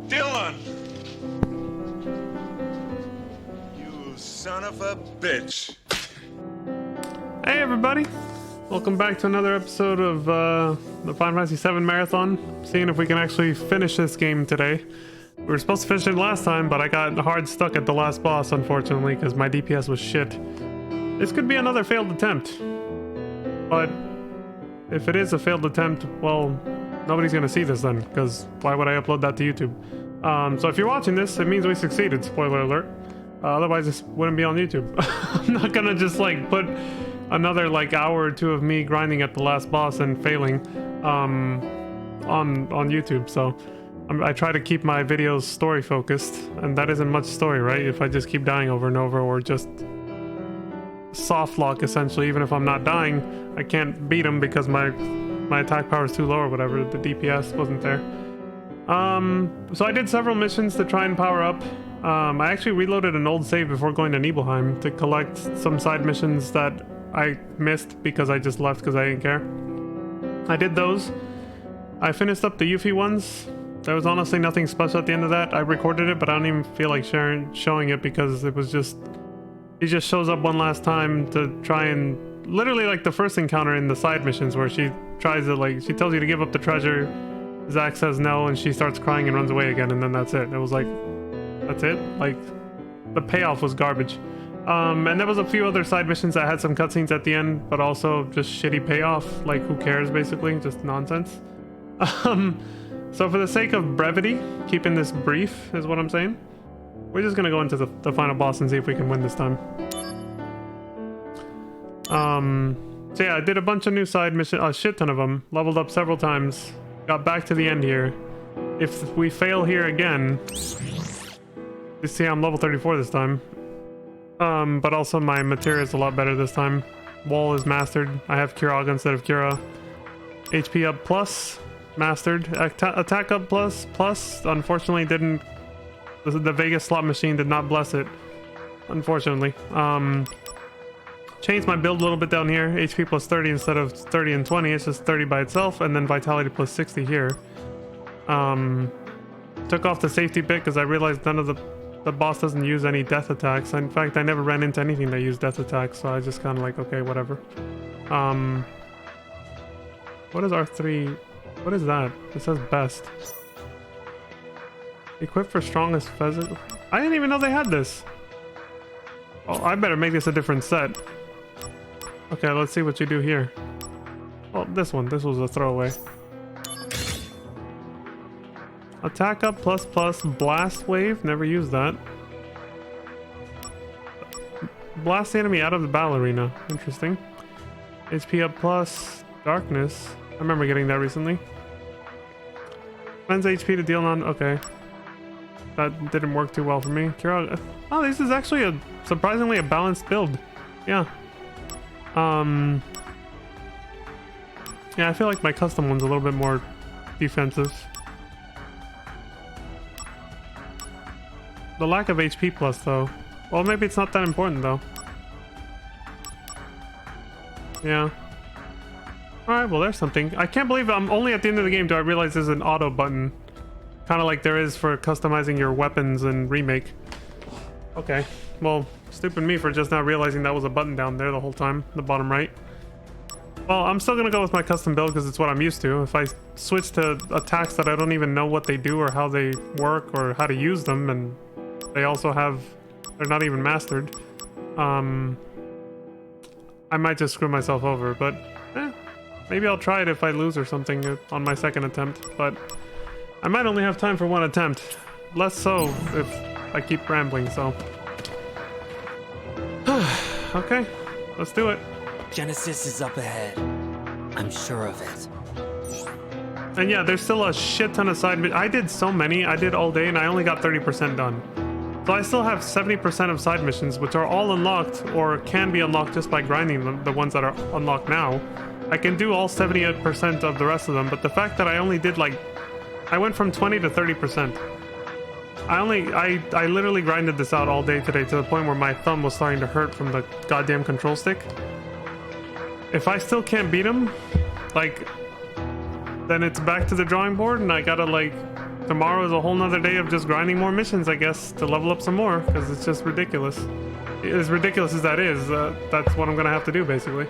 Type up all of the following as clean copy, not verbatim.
Dylan! You son of a bitch. Hey everybody! Welcome back to another episode of the Final Fantasy VII Marathon. Seeing if we can actually finish this game today. We were supposed to finish it last time, but I got hard stuck at the last boss, unfortunately, because my DPS was shit. This could be another failed attempt. But if it is a failed attempt, well, nobody's gonna see this then, because why would I upload that to YouTube? So if you're watching this, it means we succeeded, spoiler alert. Otherwise this wouldn't be on YouTube. I'm not gonna just like put another like hour or two of me grinding at the last boss and failing on YouTube. So I try to keep my videos story focused, and that isn't much story, right? If I just keep dying over and over, or just soft lock essentially, even if I'm not dying, I can't beat him because my attack power is too low or whatever. The DPS wasn't there. So I did several missions to try and power up. I actually reloaded an old save before going to Nibelheim to collect some side missions that I missed because I just left because I didn't care. I did those. I finished up the Yuffie ones. There was honestly nothing special at the end of that. I recorded it, but I don't even feel like showing it because it was just... He just shows up one last time to try and... Literally like the first encounter in the side missions where she tries to like... She tells you to give up the treasure. Zack says no, and she starts crying and runs away again, and then that's it. It was like... That's it? Like... The payoff was garbage. And there was a few other side missions that had some cutscenes at the end, but also just shitty payoff. Like, who cares, basically? Just nonsense. So for the sake of brevity, keeping this brief is what I'm saying. We're just gonna go into the final boss and see if we can win this time. So yeah, I did a bunch of new side missions, a shit ton of them, leveled up several times, got back to the end here. If we fail here again, you see I'm level 34 this time. But also my materia is a lot better this time. Wall is mastered. I have Curaga instead of Cura. HP up plus, mastered. Attack up plus. Unfortunately didn't... The Vegas slot machine did not bless it, unfortunately. Changed my build a little bit down here. HP plus 30 instead of 30 and 20. It's just 30 by itself, and then Vitality plus 60 here. Took off the safety bit because I realized none of the boss doesn't use any death attacks. In fact, I never ran into anything that used death attacks, so I just kind of like, okay, whatever. What is R3? What is that? It says best. Equipped for strongest pheasant. I didn't even know they had this. Oh, I better make this a different set. Okay, let's see what you do here. Oh, this one. This was a throwaway. Attack up plus blast wave. Never used that. Blast the enemy out of the battle arena. Interesting. HP up plus darkness. I remember getting that recently. Spends HP to deal non... Okay. That didn't work too well for me. Oh, this is actually surprisingly a balanced build. Yeah. Yeah, I feel like my custom one's a little bit more defensive. The lack of HP plus, though. Well, maybe it's not that important, though. Yeah. Alright, well, there's something. I can't believe I'm only at the end of the game do I realize there's an auto button. Kind of like there is for customizing your weapons in Remake. Okay. Well, stupid me for just not realizing that was a button down there the whole time. The bottom right. Well, I'm still gonna go with my custom build because it's what I'm used to. If I switch to attacks that I don't even know what they do or how they work or how to use them, and they also have... They're not even mastered. I might just screw myself over, but... maybe I'll try it if I lose or something on my second attempt, but... I might only have time for one attempt. Less so if I keep rambling, so... Okay, let's do it. Genesis is up ahead. I'm sure of it. And yeah, there's still a shit ton of side... I did so many. I did all day and I only got 30% done. So I still have 70% of side missions, which are all unlocked or can be unlocked just by grinding them, the ones that are unlocked now. I can do all 78% of the rest of them, but the fact that I only did like... I went from 20 to 30%. I literally grinded this out all day today to the point where my thumb was starting to hurt from the goddamn control stick. If I still can't beat him, like, then it's back to the drawing board and I gotta like tomorrow is a whole nother day of just grinding more missions, I guess, to level up some more, because it's just ridiculous. As ridiculous as that is, that's what I'm gonna have to do, basically.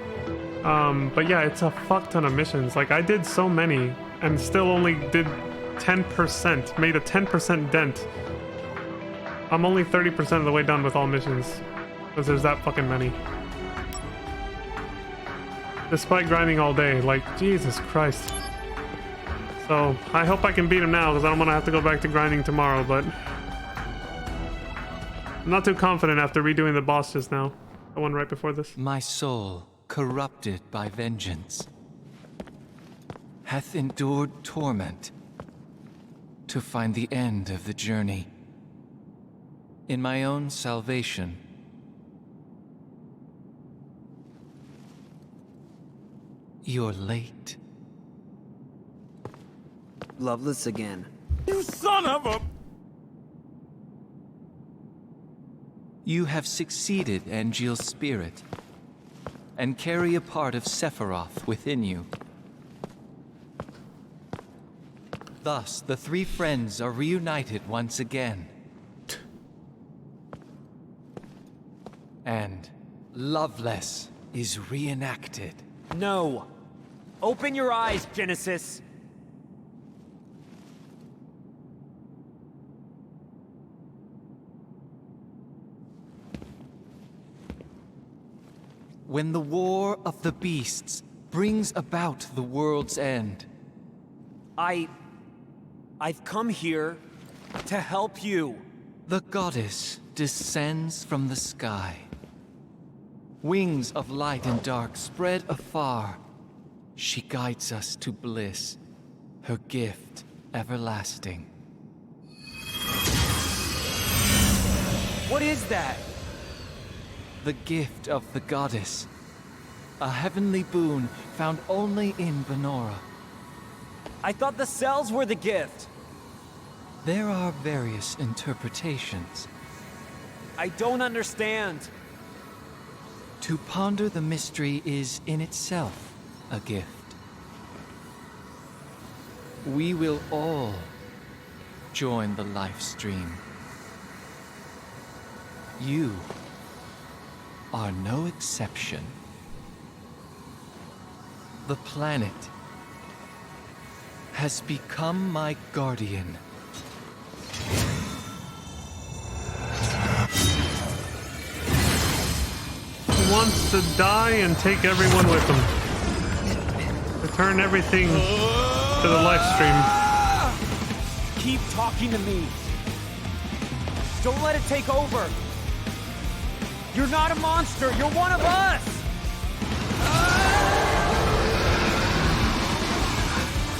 But yeah, it's a fuck ton of missions. Like, I did so many, and still only did 10%, made a 10% dent. I'm only 30% of the way done with all missions, because there's that fucking many. Despite grinding all day, like, Jesus Christ. So, I hope I can beat him now, because I don't want to have to go back to grinding tomorrow, but... I'm not too confident after redoing the boss just now. The one right before this. My soul, corrupted by vengeance, hath endured torment to find the end of the journey. In my own salvation, you're late. Loveless again. You son of a... You have succeeded, Angeal's spirit, and carry a part of Sephiroth within you. Thus, the three friends are reunited once again. And Loveless is reenacted. No! Open your eyes, Genesis! When the War of the Beasts brings about the world's end. I've come here to help you. The goddess descends from the sky. Wings of light and dark spread afar. She guides us to bliss, her gift everlasting. What is that? The gift of the goddess. A heavenly boon found only in Benora. I thought the cells were the gift. There are various interpretations. I don't understand. To ponder the mystery is in itself a gift. We will all join the life stream. You are no exception. The planet has become my guardian. He wants to die and take everyone with him. Return everything to the live stream. Keep talking to me. Don't let it take over. You're not a monster. You're one of us.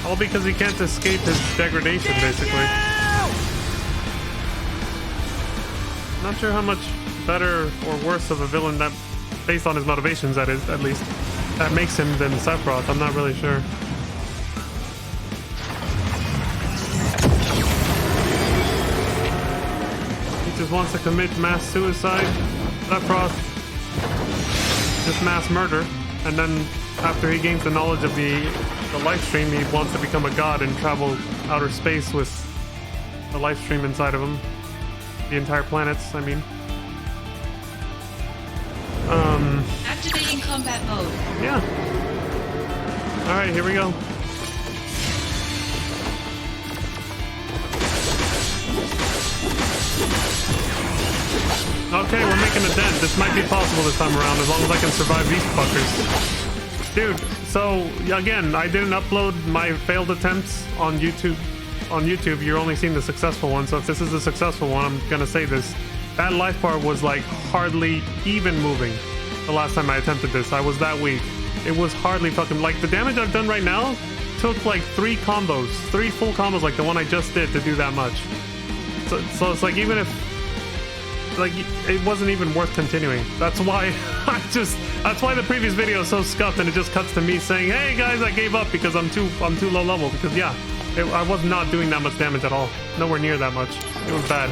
All because he can't escape his degradation, basically. Not sure how much better or worse of a villain that, based on his motivations, that is, at least, that makes him than Sephiroth. I'm not really sure. He just wants to commit mass suicide. Sephiroth, just mass murder, and then after he gains the knowledge of the life stream, he wants to become a god and travel outer space with the life stream inside of him. The entire planets, I mean. Activating combat mode. Yeah. Alright, here we go. Okay, we're making a dent. This might be possible this time around, as long as I can survive these fuckers. Dude, so, again, I didn't upload my failed attempts on YouTube. On YouTube, you're only seeing the successful one, so if this is the successful one, I'm gonna say this. That life bar was, like, hardly even moving the last time I attempted this. I was that weak. It was hardly fucking... Like, the damage I've done right now took, like, 3 combos. 3 full combos like the one I just did to do that much. So it's like, even if... Like, it wasn't even worth continuing. That's why that's why the previous video is so scuffed, and it just cuts to me saying, hey guys, I gave up because I'm too low level. Because yeah, I was not doing that much damage at all. Nowhere near that much. It was bad.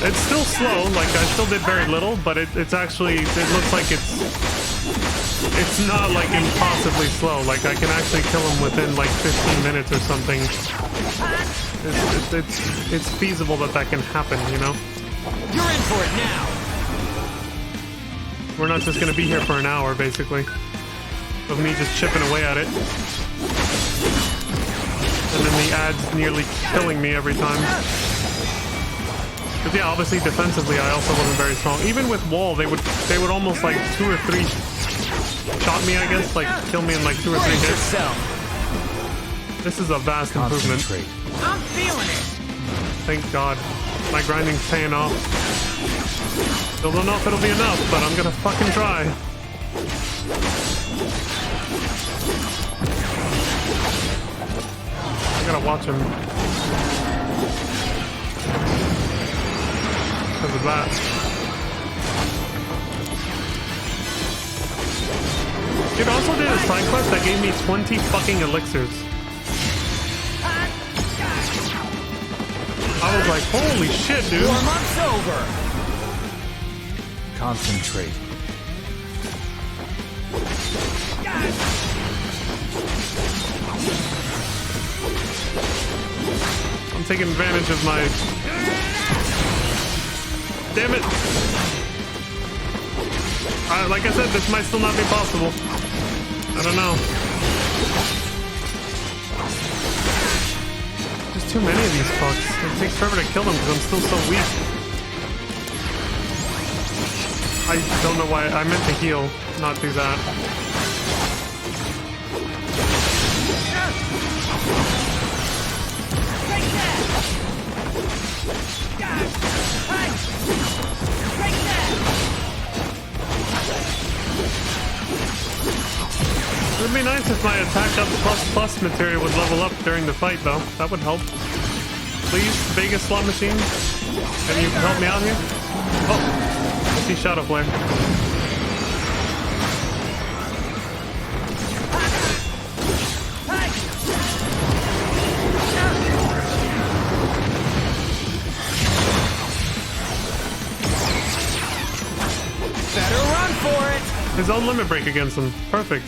It's still slow, like I still did very little, but it's actually, it looks like it's it's not like impossibly slow. Like I can actually kill him within like 15 minutes or something. It's feasible that can happen, you know? You're in for it now. We're not just gonna be here for an hour, basically, of me just chipping away at it. And then the ads nearly killing me every time. Because yeah, obviously defensively I also wasn't very strong. Even with wall, they would almost like 2 or 3 shot me, I guess, like kill me in like 2 or 3 hits. Yourself. This is a vast improvement. I'm feeling it. Thank God. My grinding's paying off. Still don't know if it'll be enough, but I'm gonna fucking try. I gotta watch him. Because of that. It also did a side quest that gave me 20 fucking elixirs. I was like, holy shit, dude. Warm-up's over. Concentrate. I'm taking advantage of my... Damn it! Like I said, this might still not be possible. I don't know. There's too many of these fucks. It takes forever to kill them because I'm still so weak. I don't know why. I meant to heal, not do that. It would be nice if my attack up plus material would level up during the fight, though. That would help. Please, Vegas slot machine, can you help me out here? Oh, I see Shadow Flare. Better run for it. His own limit break against him. Perfect.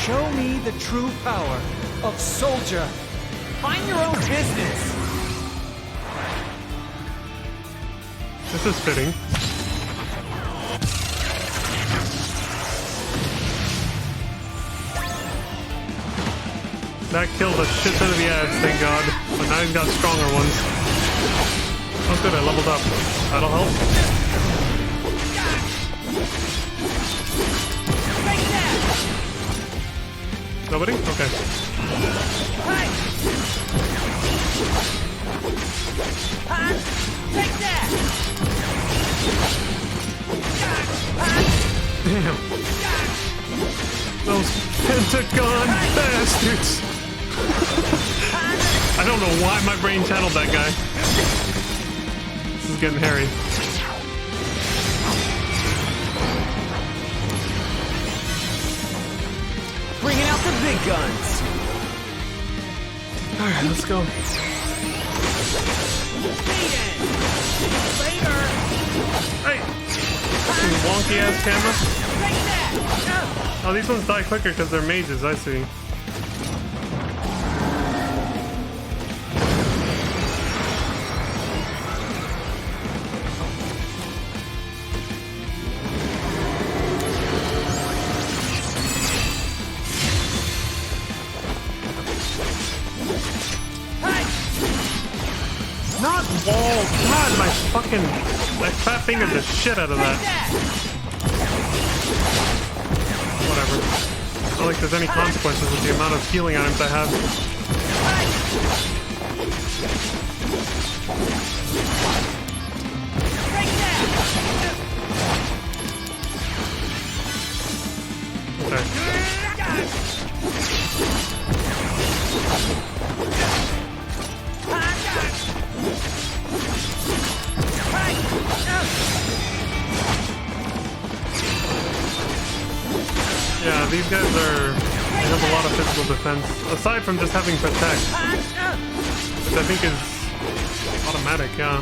Show me the true power of soldier. Mind your own business. This is fitting. That killed a shit ton of the ads, thank God. But now he's got stronger ones. Oh good, I leveled up. That'll help. Nobody? Okay. Damn. Those Pentagon bastards. I don't know why my brain channeled that guy. This is getting hairy. Bringing out the big guns. Alright, let's go. Hey! Fucking wonky ass camera. Oh, these ones die quicker because they're mages, I see. Not wall. God, my fucking... That fat fingered the shit out of that. Whatever. It's not like there's any consequences with the amount of healing items I have. Yeah, these guys they have a lot of physical defense, aside from just having protect, which I think is automatic, yeah.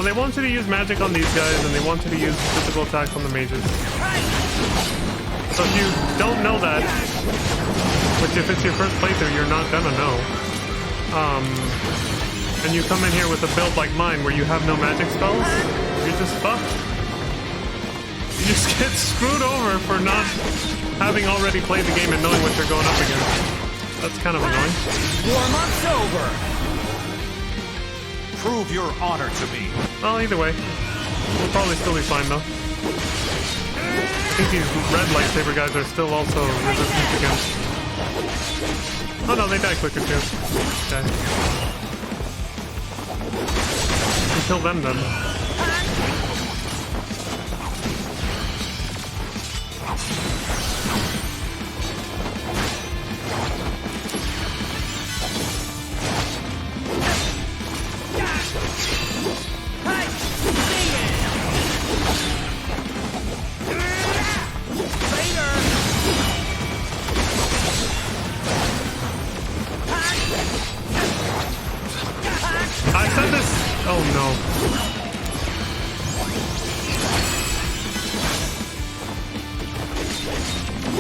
Well, they want you to use magic on these guys, and they want you to use physical attacks on the mages. So if you don't know that, which if it's your first playthrough, you're not gonna know, and you come in here with a build like mine where you have no magic spells, you're just fucked. You just get screwed over for not having already played the game and knowing what you're going up against. That's kind of annoying. Warm-up's over. Prove your honor to me. Well, either way, we'll probably still be fine though. I think these red lightsaber guys are still also resistant against. Oh no, they die quicker too. Okay. Kill them then. I said this. Oh no.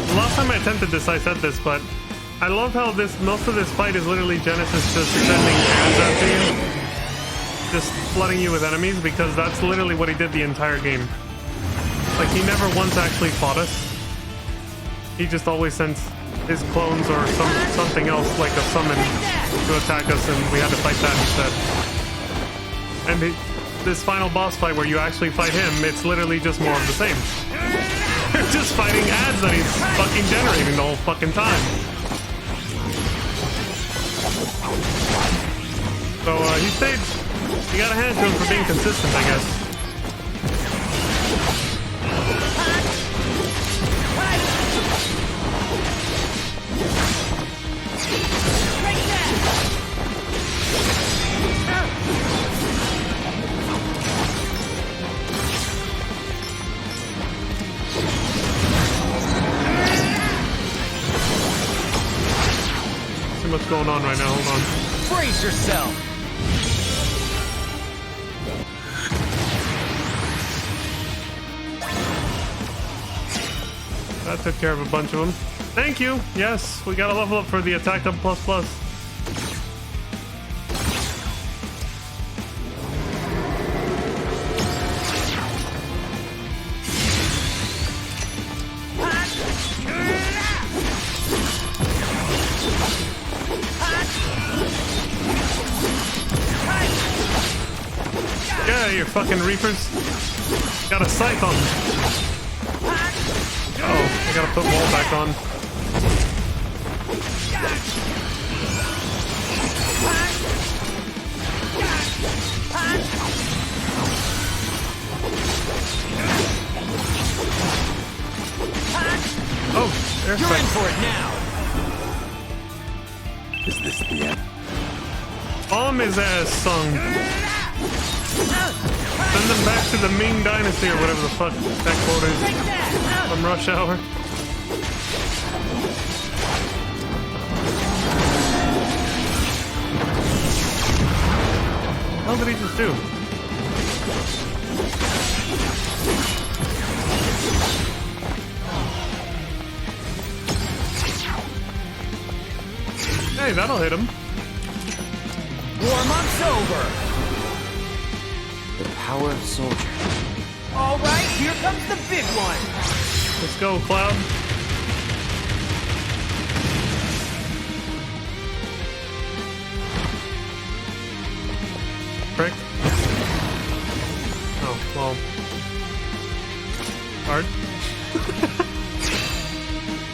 The last time I attempted this, I said this, but I love how most of this fight is literally Genesis just sending hands after you, just flooding you with enemies, because that's literally what he did the entire game. Like, he never once actually fought us. He just always sent his clones or something else, like a summon, to attack us, and we had to fight that instead. And this final boss fight where you actually fight him, it's literally just more of the same. You're just fighting ads that he's fucking generating the whole fucking time. So he stayed. You gotta hand it to him for being consistent, I guess. See what's going on right now. Hold on. Brace yourself. That took care of a bunch of them. Thank you. Yes, we got a level up for the attack up plus plus. Yeah, you fucking reapers. Got a scythe on them. Oh, I gotta put wall back on. Oh, there's You're in for it now. Is this the end? Bomb his ass, Sung. Send them back to the Ming Dynasty or whatever the fuck that quote is from Rush Hour. What did he just do? Hey, that'll hit him. Warm-up's over. The power of soldier. All right, here comes the big one. Let's go, Cloud. Prick. Oh, well. Hard.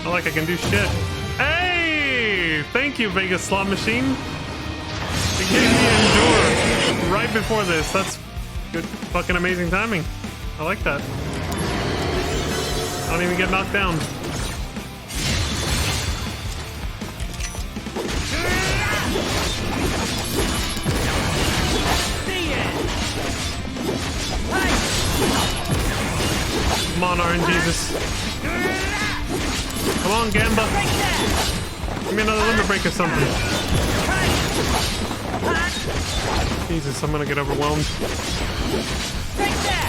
Not like I can do shit. Hey! Thank you, Vegas Slot Machine. It gave me Endure right before this. That's good fucking amazing timing. I like that. I don't even get knocked down. Come on, RNGesus. Come on, Gamba. Give me another limit break or something. Jesus, I'm gonna get overwhelmed. Take that!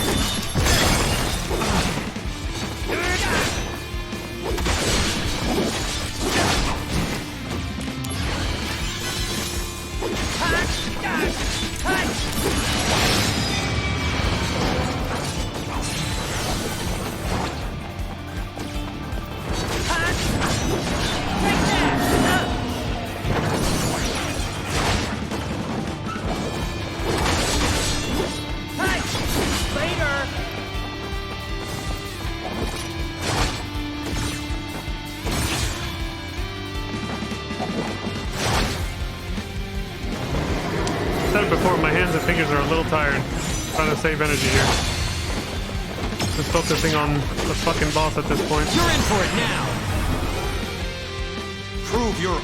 Said it before, my hands and fingers are a little tired. Trying to save energy here. Just focusing on the fucking boss at this point. You're in for it now! Prove your...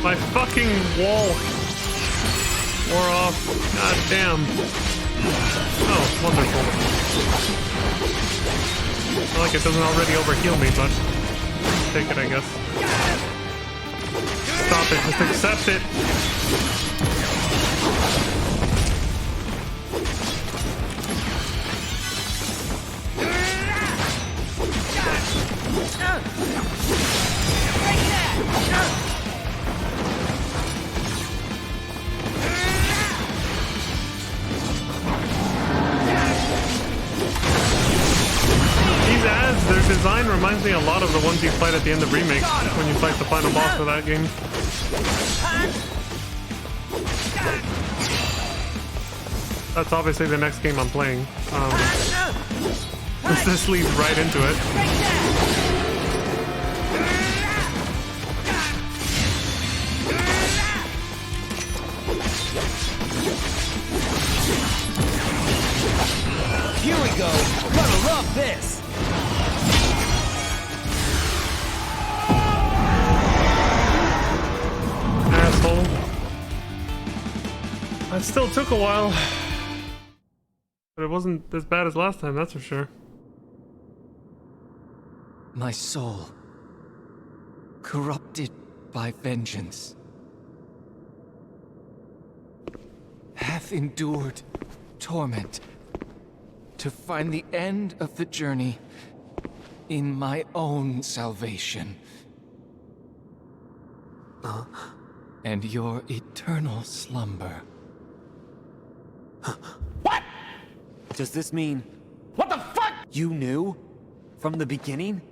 My fucking wall wore off. God damn. Oh, wonderful. Not like it doesn't already overheal me, but take it, I guess. Stop it, just accept it. Their design reminds me a lot of the ones you fight at the end of Remake, when you fight the final boss of that game. That's obviously the next game I'm playing. This leads right into it. Here we go! Gonna love this! Asshole. That still took a while. But it wasn't as bad as last time, that's for sure. My soul, corrupted by vengeance, hath endured torment to find the end of the journey in my own salvation. And your eternal slumber. What? Does this mean... What the fuck? You knew? From the beginning?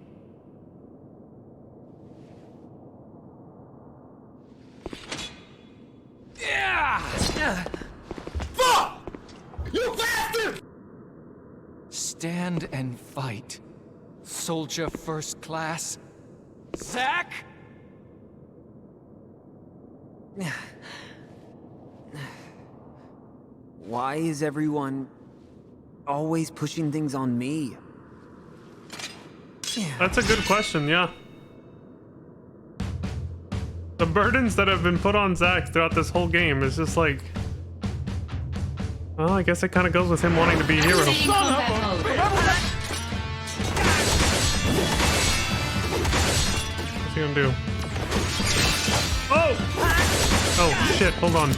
Fuck! You bastard! Stand and fight, soldier first class. Zack? Why is everyone always pushing things on me? That's a good question, yeah. The burdens that have been put on Zack throughout this whole game is just like... Well, I guess it kind of goes with him wanting to be a hero. Activating combat mode. What's he gonna do? Oh! Oh, shit, hold on.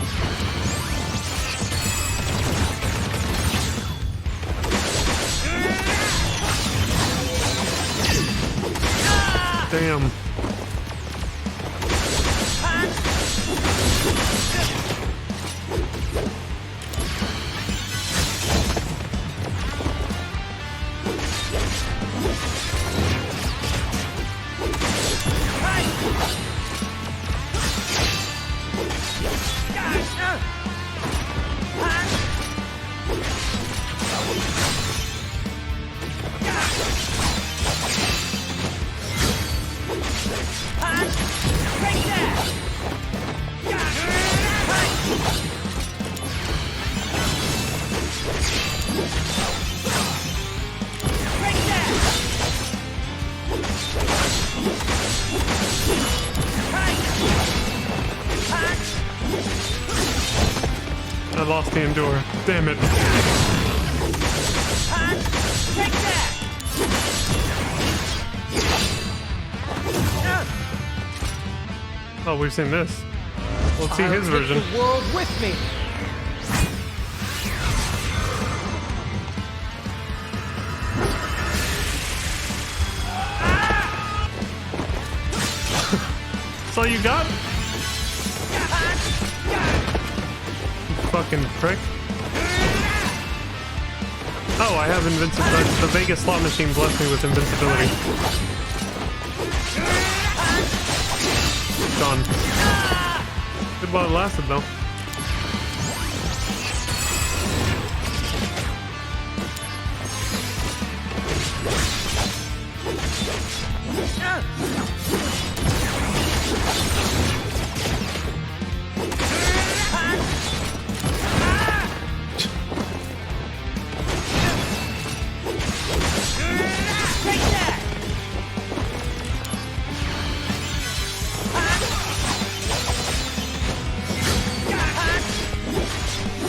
Damn. I lost the Endure. Damn it. Oh, we've seen this. Let's see I'll his take version. the world with me. That's all you got? You fucking prick. Oh, I have invincibility. The Vegas slot machine blessed me with invincibility. Gone. Good while it lasted, though.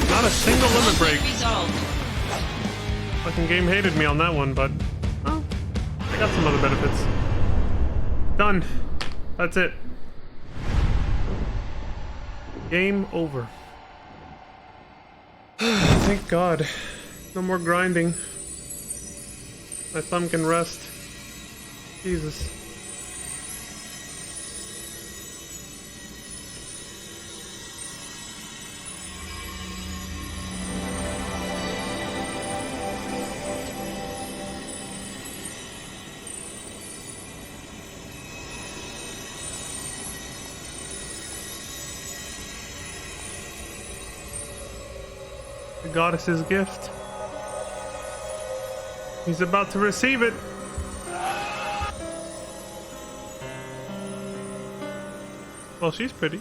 Not a single limit break. Resolved. Fucking game hated me on that one, but well, I got some other benefits. Done. That's it. Game over. Thank God. No more grinding. My thumb can rest. Jesus. The goddess's gift. He's about to receive it. Well, she's pretty.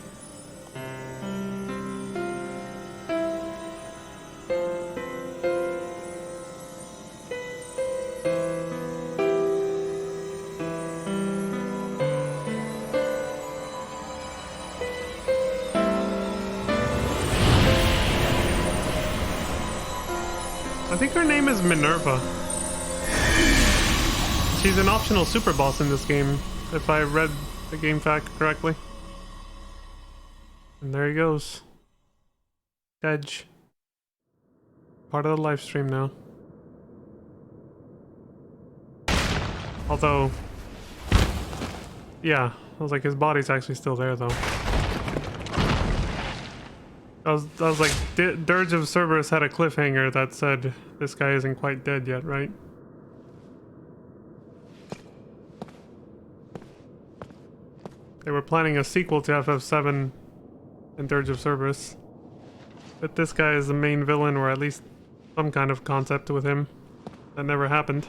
I think her name is Minerva. She's an optional super boss in this game, if I read the game fact correctly. And there he goes. Edge. Part of the live stream now. Although, yeah, I was like, his body's actually still there though. I was like, Dirge of Cerberus had a cliffhanger that said this guy isn't quite dead yet, right? They were planning a sequel to FF7 and Dirge of Cerberus. But this guy is the main villain, or at least some kind of concept with him. That never happened.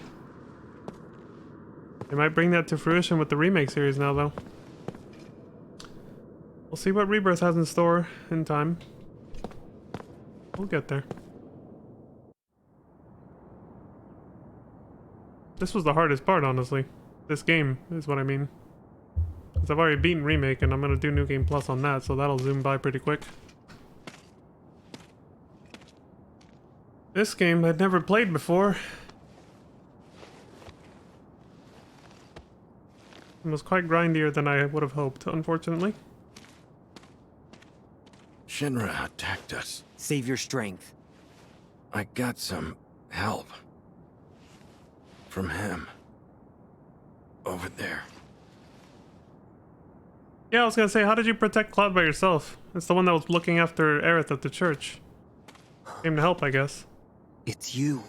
They might bring that to fruition with the remake series now, though. We'll see what Rebirth has in store in time. We'll get there. This was the hardest part, honestly. This game is what I mean. Because I've already beaten Remake, and I'm gonna do New Game Plus on that, so that'll zoom by pretty quick. This game I'd never played before. It was quite grindier than I would have hoped, unfortunately. Shinra attacked us. Save your strength. I got some help. From him. Over there. Yeah, I was gonna say, how did you protect Cloud by yourself? It's the one that was looking after Aerith at the church. Came to help, I guess. It's you.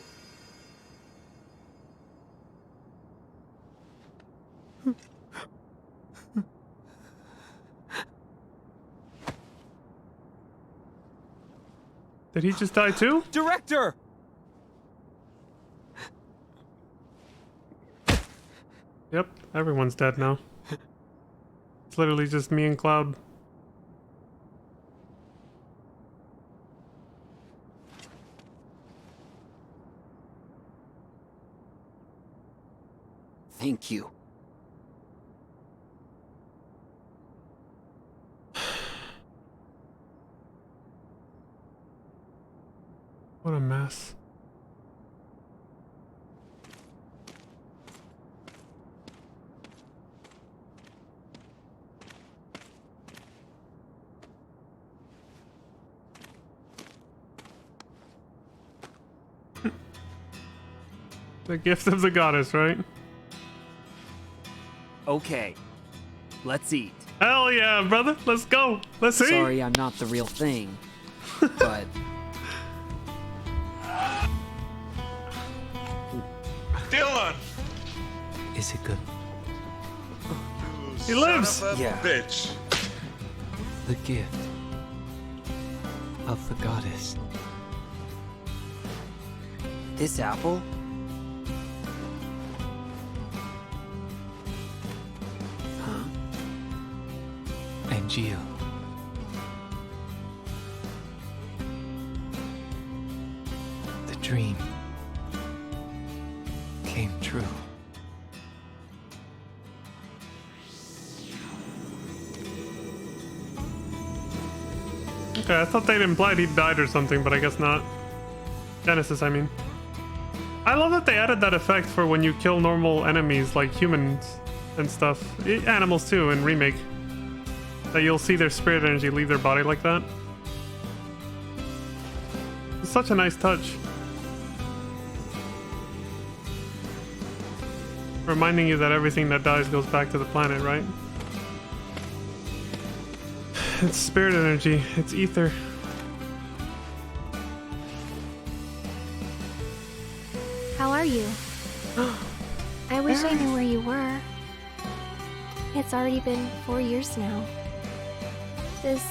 Did he just die too? Director! Yep, everyone's dead now. It's literally just me and Cloud. Thank you. What a mess. The gift of the goddess, right? Okay, let's eat. Hell yeah, brother. Let's go. Let's see. Sorry I'm not the real thing, but Dylan! Is it good? You He lives. son of a Yeah. bitch. The gift of the goddess. this apple? Huh? And you. The dream came true. Okay, I thought they'd implied he died or something, but I guess not. Genesis, I mean. I love that they added that effect for when you kill normal enemies like humans and stuff. Animals too in Remake. That you'll see their spirit energy leave their body like that. It's such a nice touch. Reminding you that everything that dies goes back to the planet, right? It's spirit energy. It's ether. How are you? I wish I knew where you were. It's already been 4 years now. This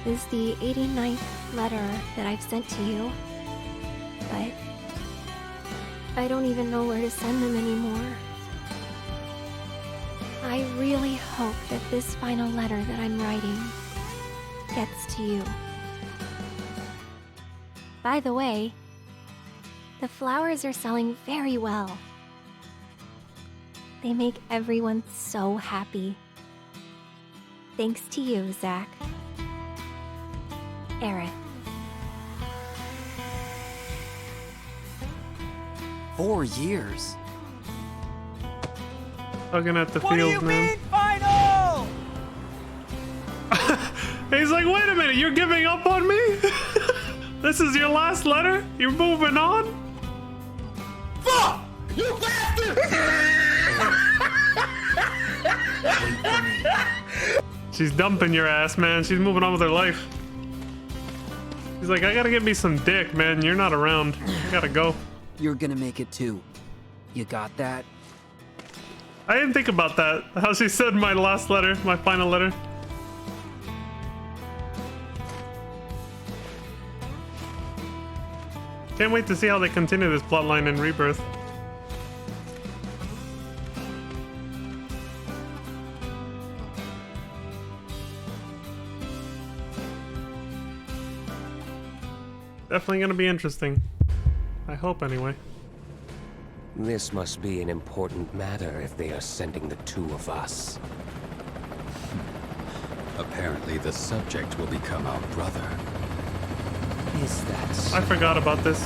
is the 89th letter that I've sent to you. But I don't even know where to send them anymore. I really hope that this final letter that I'm writing gets to you. By the way, the flowers are selling very well. They make everyone so happy. Thanks to you, Zach. Aerith. 4 years? Tugging at the What do field, you man. mean, final? He's like, wait a minute, you're giving up on me? This is your last letter? You're moving on? Fuck! You bastard! She's dumping your ass, man. She's moving on with her life. He's like, I gotta get me some dick, man. You're not around. I gotta go. You're gonna make it too. You got that? I didn't think about that. How she said my last letter, my final letter. Can't wait to see how they continue this plotline in Rebirth. Definitely gonna be interesting. I hope anyway. This must be an important matter if they are sending the two of us. Apparently the subject will become our brother. Is that so? I forgot about this.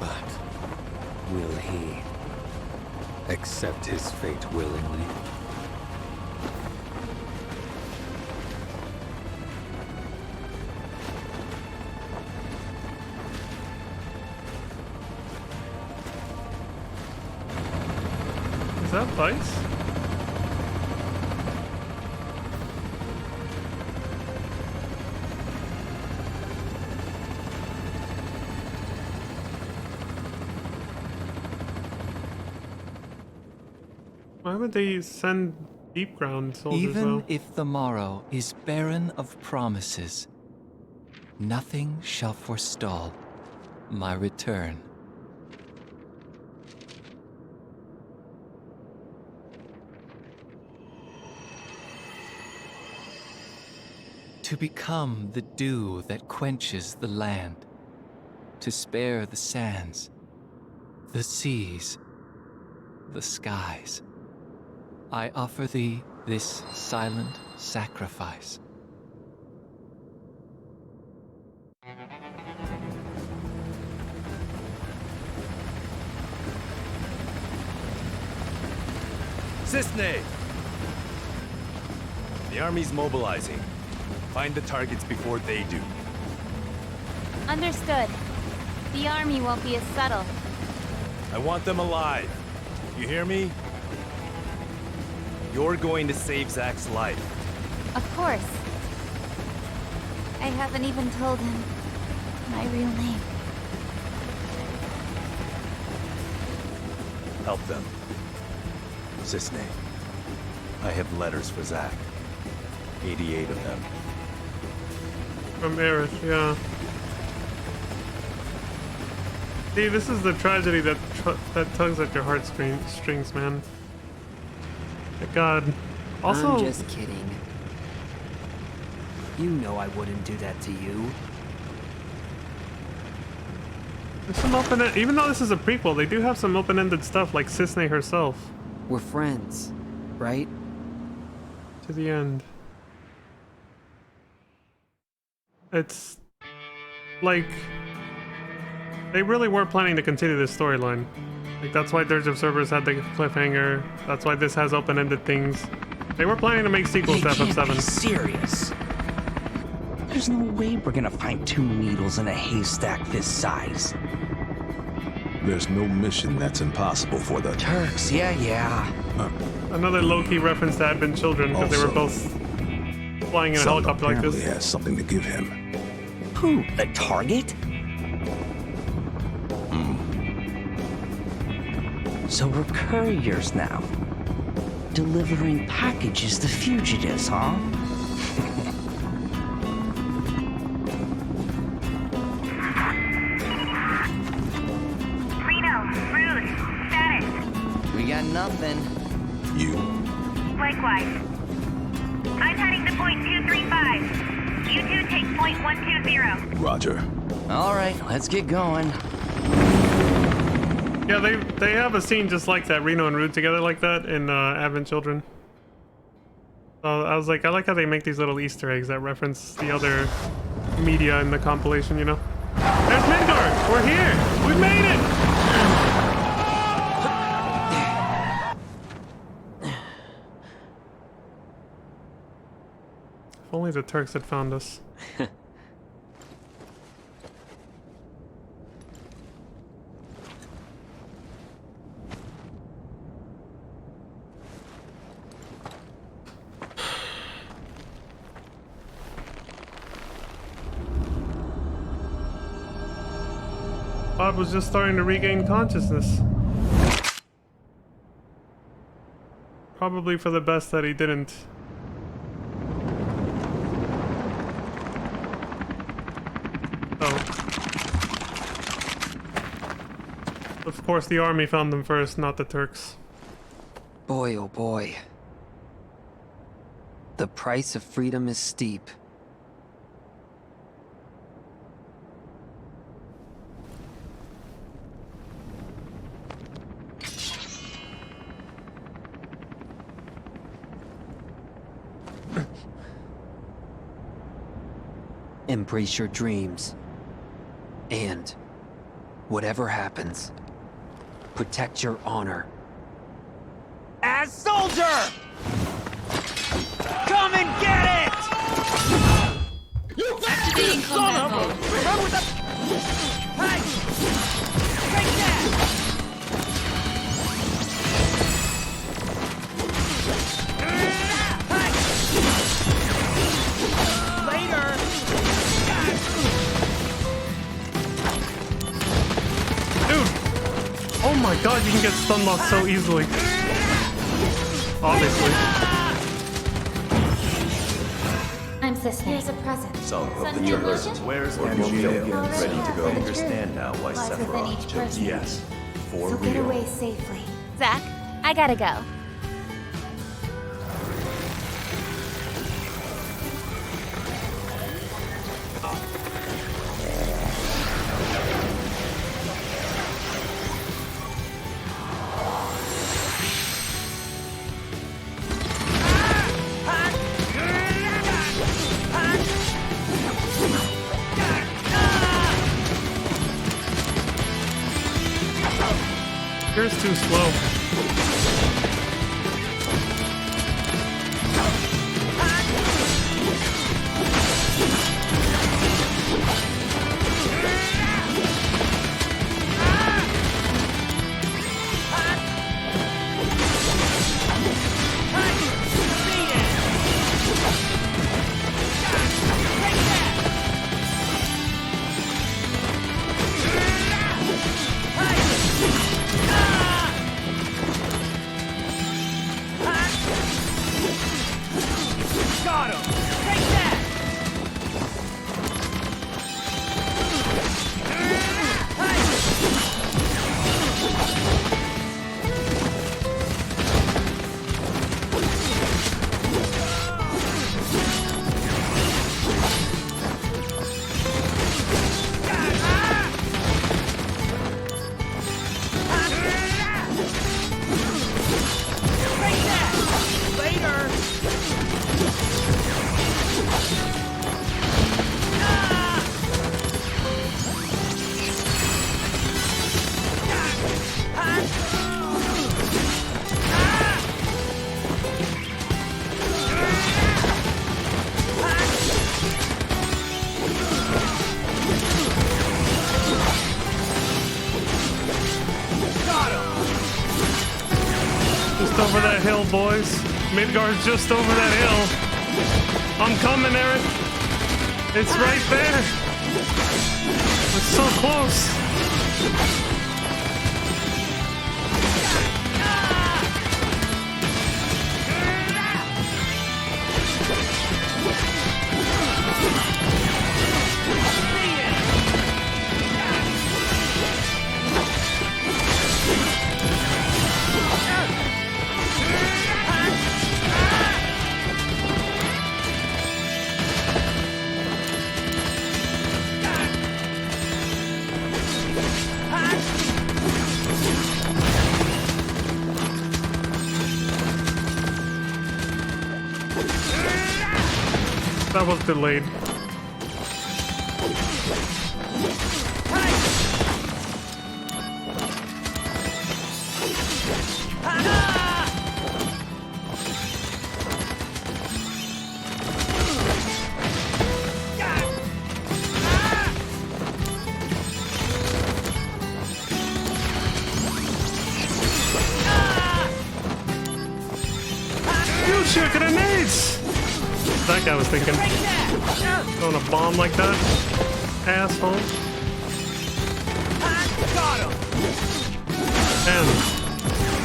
But will he Accept his fate willingly. Is that Vice? Why would they send deep ground soldiers Even though? if the morrow is barren of promises, nothing shall forestall my return. To become the dew that quenches the land, to spare the sands, the seas, the skies, I offer thee this silent sacrifice. Cisne! The army's mobilizing. Find the targets before they do. Understood. The army won't be as subtle. I want them alive. You hear me? You're going to save Zack's life. Of course. I haven't even told him my real name. Help them. Cisne. I have letters for Zack. 88 of them. From Aerith, yeah. See, this is the tragedy that tugs at your heartstrings, man. God. Also, I'm just kidding. You know I wouldn't do that to you. there's some open-ended. Even though this is a prequel, they do have some open-ended stuff, like Cisne herself. We're friends, right? To the end. It's like they really were planning to continue this storyline. Like that's why Dirge of Cerberus had the cliffhanger. That's why this has open-ended things. They were planning to make sequels to FF7. Serious. There's no way we're gonna find 2 needles in a haystack this size. There's no mission that's impossible for the Turks. Yeah. Another low-key reference to Advent Children because they were both flying in a helicopter like this. Has something to give him. Who? The target? So we're couriers now. Delivering packages to fugitives, huh? Reno, Ruth, status. We got nothing. You? Likewise. I'm heading to point 235. You two take point 120. Roger. All right, let's get going. Yeah, they have a scene just like that, Reno and Rude together like that in Advent Children. So I was like, I like how they make these little Easter eggs that reference the other media in the compilation, you know? There's Midgard! We're here! We made it! If only the Turks had found us. Bob was just starting to regain consciousness. Probably for the best that he didn't. Oh. Of course the army found them first, not the Turks. Boy, oh boy. The price of freedom is steep. Embrace your dreams. And, whatever happens, protect your honor. As soldier! Come and get it! You Activating combat mode. Remember the... Hey! Take that! Later! Dude! Oh my god, you can get stun locked so easily. Obviously. I'm Cisne. Here's a present. Some of the Sudden Turks. emotion? Where's Sudden Energy? emotion? Ready to go. The Understand now why lies within Sephiroth each chose person. yes. For So get real. away safely. Zack, I gotta go. Yours too slow. Got him! Take that! Just over that hill, boys. Midgard's just over that hill. I'm coming, Eric. It's right there. It's so close. That was delayed. You shoot grenades! That guy was thinking. Throwing a bomb like that? Asshole. And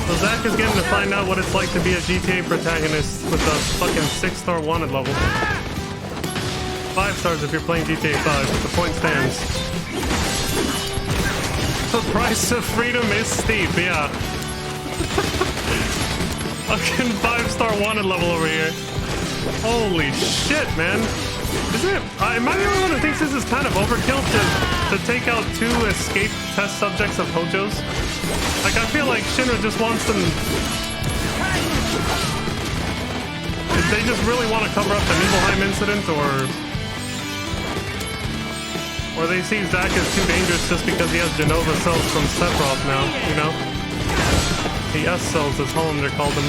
so Zach is getting to find out what it's like to be a GTA protagonist with a fucking 6-star wanted level. 5 stars if you're playing GTA 5, but the point stands. The price of freedom is steep, yeah. Fucking 5-star wanted level over here. Holy shit, man. Isn't it? Am I the only one who thinks this is kind of overkill to take out 2 escape test subjects of Hojo's? Like, I feel like Shinra just wants them... They just really want to cover up the Nibelheim incident, or they see Zack as too dangerous just because he has Genova cells from Sephiroth now, you know? The S cells, as Hollander called them.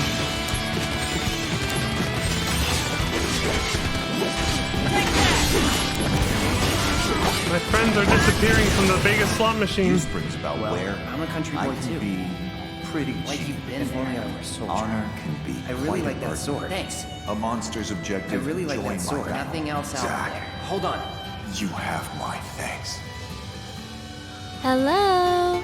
My friends are disappearing from the Vegas slot machine. News brings about where I'm a country boy too. Be pretty Like cheap. you've been If only there. I were soldier. Honor can be I really quite like a that burden. sword. Thanks. A monster's objective. I really like join that sword. my battle. Nothing else out Zack, there. Hold on. you have my thanks. Hello?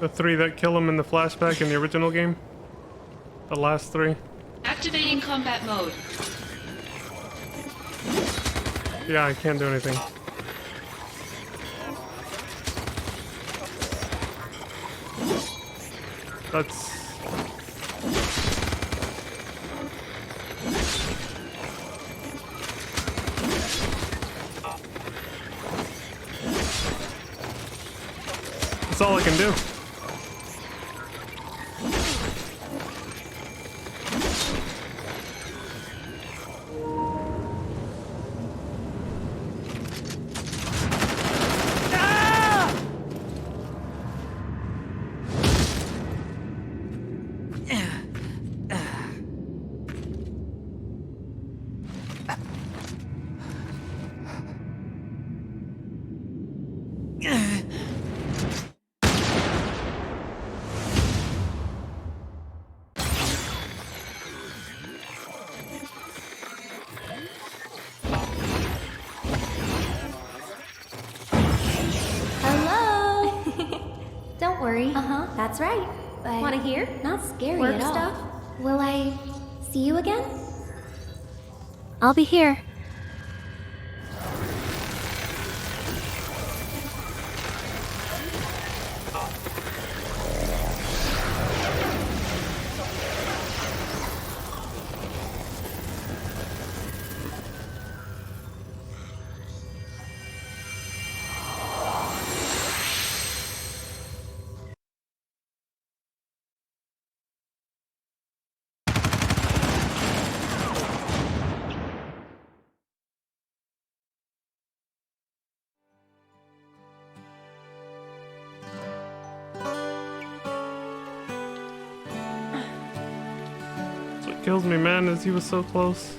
The 3 that kill him in the flashback in the original game? The last 3? Activating combat mode. Yeah, I can't do anything. That's all I can do. Don't worry. That's right. But wanna hear? Not scary Work at all. stuff? Will I see you again? I'll be here. What kills me, man, is he was so close.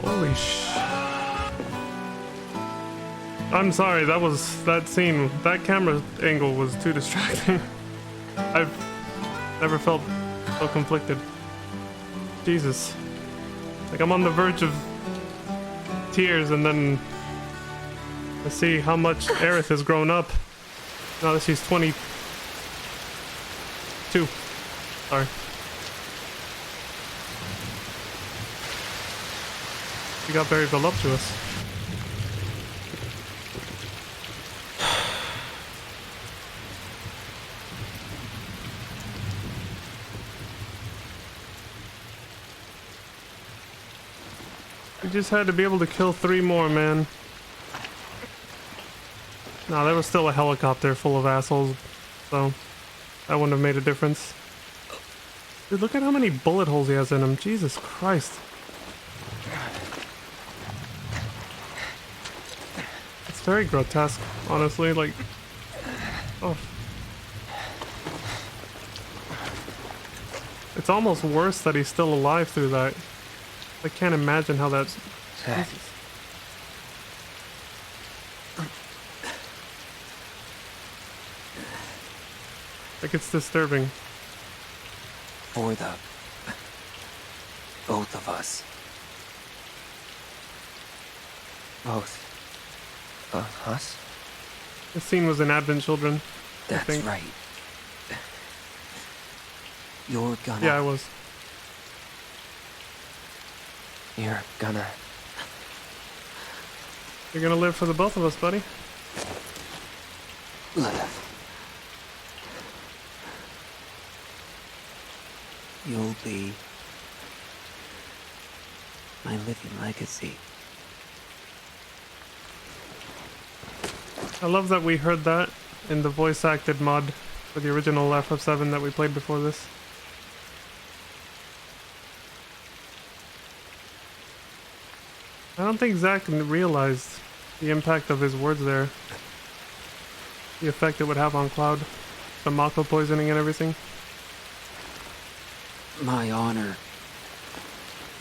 Holy sh... I'm sorry, that scene, that camera angle was too distracting. I've never felt so conflicted. Jesus. Like, I'm on the verge of tears, and then I see how much Aerith has grown up. Now that she's 22. Sorry. She got very voluptuous. We just had to be able to kill 3 more, man. No, there was still a helicopter full of assholes, so that wouldn't have made a difference. Dude, look at how many bullet holes he has in him. Jesus Christ. It's very grotesque, honestly, like... Oh. It's almost worse that he's still alive through that. I can't imagine how that's... Jesus. Like, it's disturbing. For the... both of us. Both of us? This scene was in Advent Children. That's I think. right. You're gonna... Yeah, I was. You're gonna... You're gonna live for the both of us, buddy. Live. You'll be my living legacy. I love that we heard that in the voice acted mod for the original FF7 that we played before this. I don't think Zack realized the impact of his words there. The effect it would have on Cloud. The Mako poisoning and everything. My honor.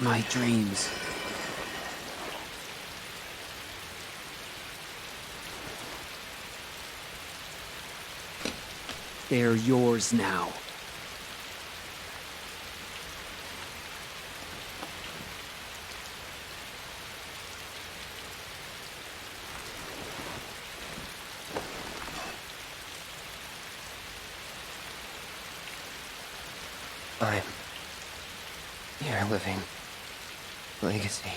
My dreams. They're yours now. I'm your living legacy.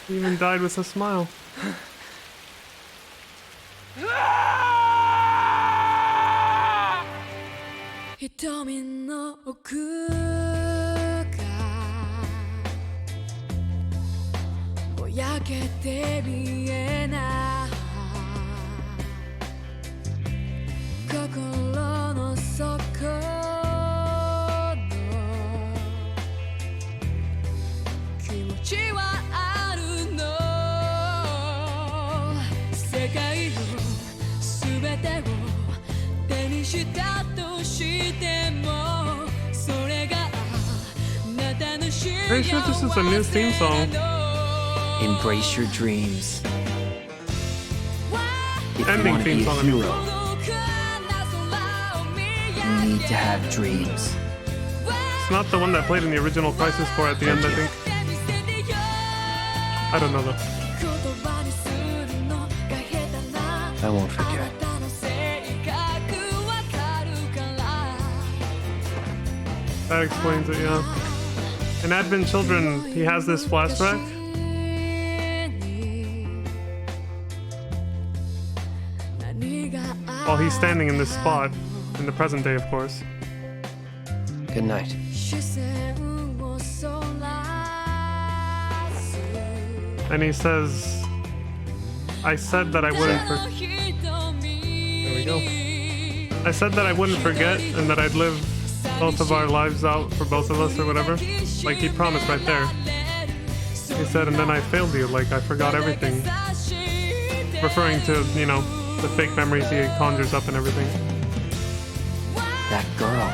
He even died with a smile. 瞳の奥がぼやけて見えない心の底の気持ちはあるの世界の全てを手にしたとしてもそれがあなたの幸せ Pretty sure this is a new theme song. Embrace your dreams. If you Ending want to be theme a song. hero, you need to have dreams. It's not the one that played in the original Crisis Core at the end, I think. I don't know though. I won't forget. That explains it, yeah. In Advent Children, he has this flashback. While he's standing in this spot, in the present day, of course. Good night. And he says, I said that I wouldn't forget. There we go. I said that I wouldn't forget and that I'd live both of our lives out for both of us or whatever. Like he promised right there. He said, and then I failed you, like I forgot everything. Referring to, you know, the fake memories he conjures up and everything. That girl.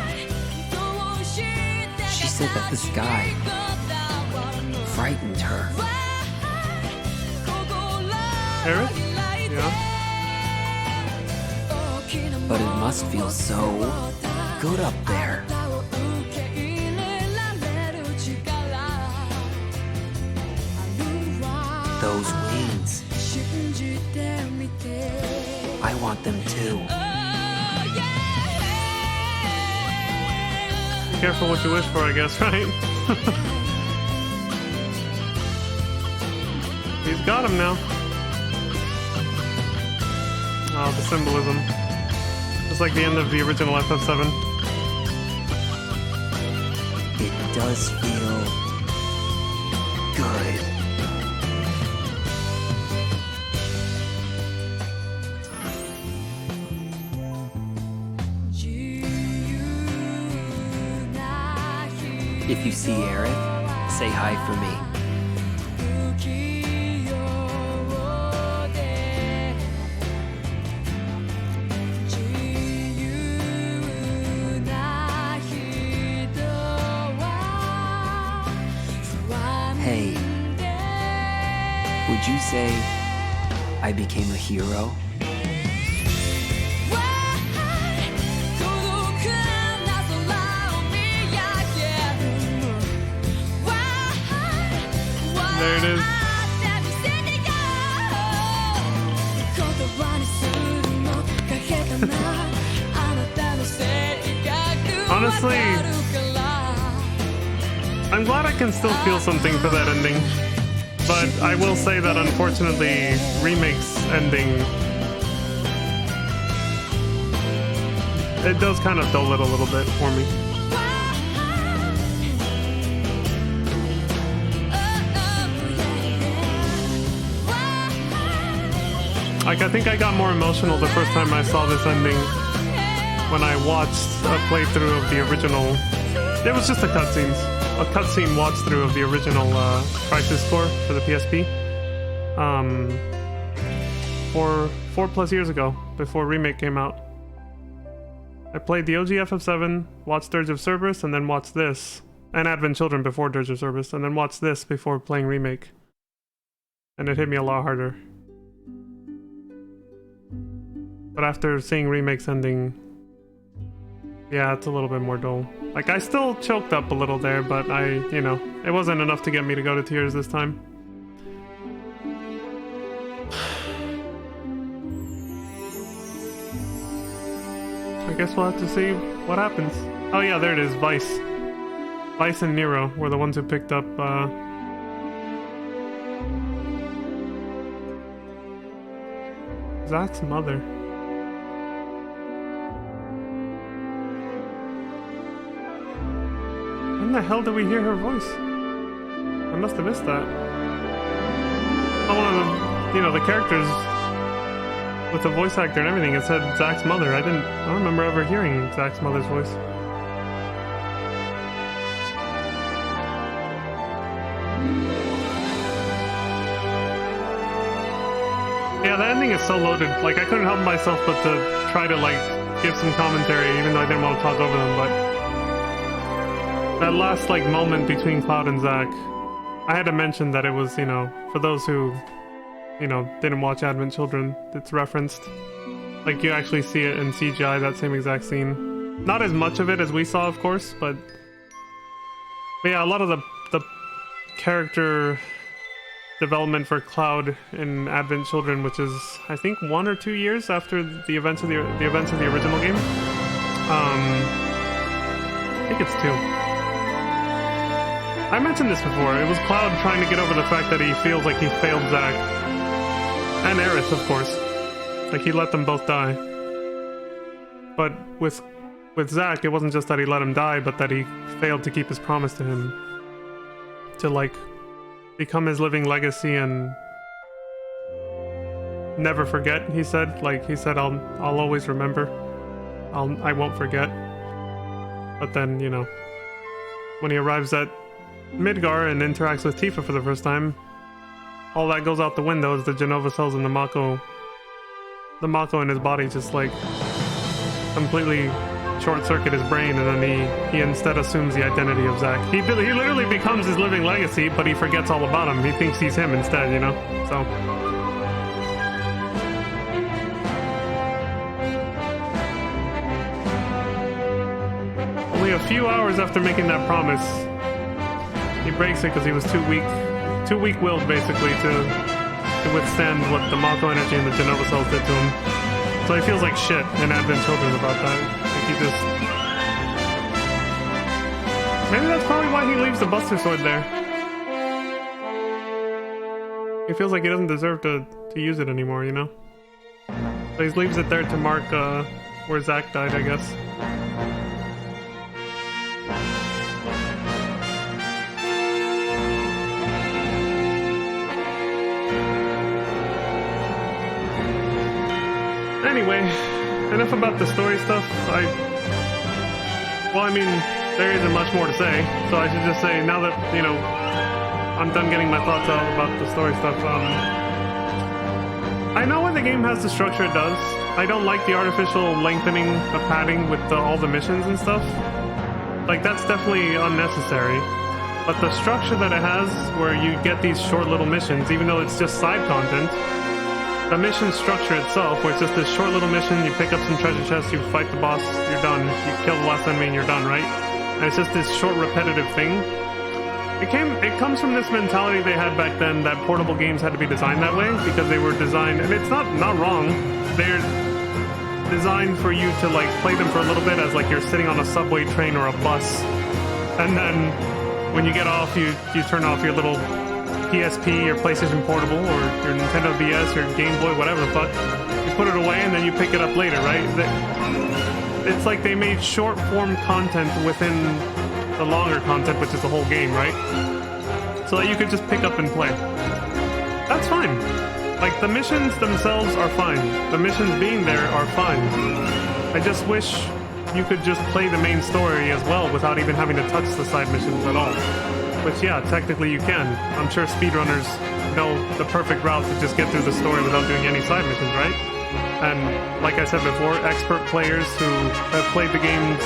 She said that the sky frightened her. Eric? Yeah. But it must feel so good up there. Those wings. I want them too. Be careful what you wish for, I guess, right? He's got him now. Oh, the symbolism. Just like the end of the original FF7. It does feel good. If you see Aerith, say hi for me. Hey, would you say I became a hero? There it is. Honestly, I'm glad I can still feel something for that ending. But I will say that unfortunately, Remake's ending, it does kind of dull it a little bit for me. Like, I think I got more emotional the first time I saw this ending when I watched a playthrough of the original. It was just a cutscene watch through of the original Crisis Core for the PSP. 4+ years ago, before Remake came out. I played the OG FF7, watched Dirge of Cerberus, and then watched this. And Advent Children before Dirge of Cerberus, and then watched this before playing Remake. And it hit me a lot harder. But after seeing Remake's ending, yeah, it's a little bit more dull. Like, I still choked up a little there, but you know, it wasn't enough to get me to go to tears this time. I guess we'll have to see what happens. Oh yeah, there it is, Vice. Vice and Nero were the ones who picked up, Zach's mother. When the hell did we hear her voice? I must have missed that. Oh, one of the, you know, the characters with the voice actor and everything, it said Zach's mother. I don't remember ever hearing Zach's mother's voice. Yeah, the ending is so loaded. Like, I couldn't help myself but to try to, like, give some commentary, even though I didn't want to talk over them, but that last, like, moment between Cloud and Zach, I had to mention that it was, you know, for those who, you know, didn't watch Advent Children, it's referenced. Like, you actually see it in CGI, that same exact scene. Not as much of it as we saw, of course, but yeah, a lot of the character development for Cloud in Advent Children, which is, I think, 1 or 2 years after the events of the original game. I think it's 2. I mentioned this before. It was Cloud trying to get over the fact that he feels like he failed Zach. And Aerith, of course. Like, he let them both die. But with Zach, it wasn't just that he let him die, but that he failed to keep his promise to him. To, like, become his living legacy and never forget, he said. Like, he said, I'll always remember. I won't forget. But then, you know, when he arrives at Midgar and interacts with Tifa for the first time, all that goes out the window as the Genova cells and the Mako in his body just, like, completely short-circuit his brain, and then he instead assumes the identity of Zack. He literally becomes his living legacy, but he forgets all about him. He thinks he's him instead, you know? So only a few hours after making that promise, he breaks it because he was too weak-willed, basically, to withstand what the Mako energy and the Genova cells did to him. So he feels like shit in Advent Children about that. Like, he just... Maybe that's probably why he leaves the Buster Sword there. He feels like he doesn't deserve to use it anymore, you know? So he leaves it there to mark where Zack died, I guess. Anyway, enough about the story stuff. Well, I mean, there isn't much more to say, so I should just say, now that, you know, I'm done getting my thoughts out about the story stuff, I know when the game has the structure it does. I don't like the artificial lengthening of padding with all the missions and stuff. Like, that's definitely unnecessary. But the structure that it has, where you get these short little missions, even though it's just side content, the mission structure itself, where it's just this short little mission, you pick up some treasure chests, you fight the boss, you're done. You kill the last enemy and you're done, right? And it's just this short repetitive thing. It comes from this mentality they had back then that portable games had to be designed that way, because they were designed, and it's not wrong, they're designed for you to, like, play them for a little bit as, like, you're sitting on a subway train or a bus, and then when you get off, you turn off your little PSP or PlayStation Portable or your Nintendo DS or Game Boy, whatever the fuck. You put it away and then you pick it up later, right? It's like they made short form content within the longer content, which is the whole game, right? So that you could just pick up and play. That's fine. Like, the missions themselves are fine. The missions being there are fine. I just wish you could just play the main story as well without even having to touch the side missions at all. Which, yeah, technically you can. I'm sure speedrunners know the perfect route to just get through the story without doing any side missions, right? And like I said before, expert players who have played the game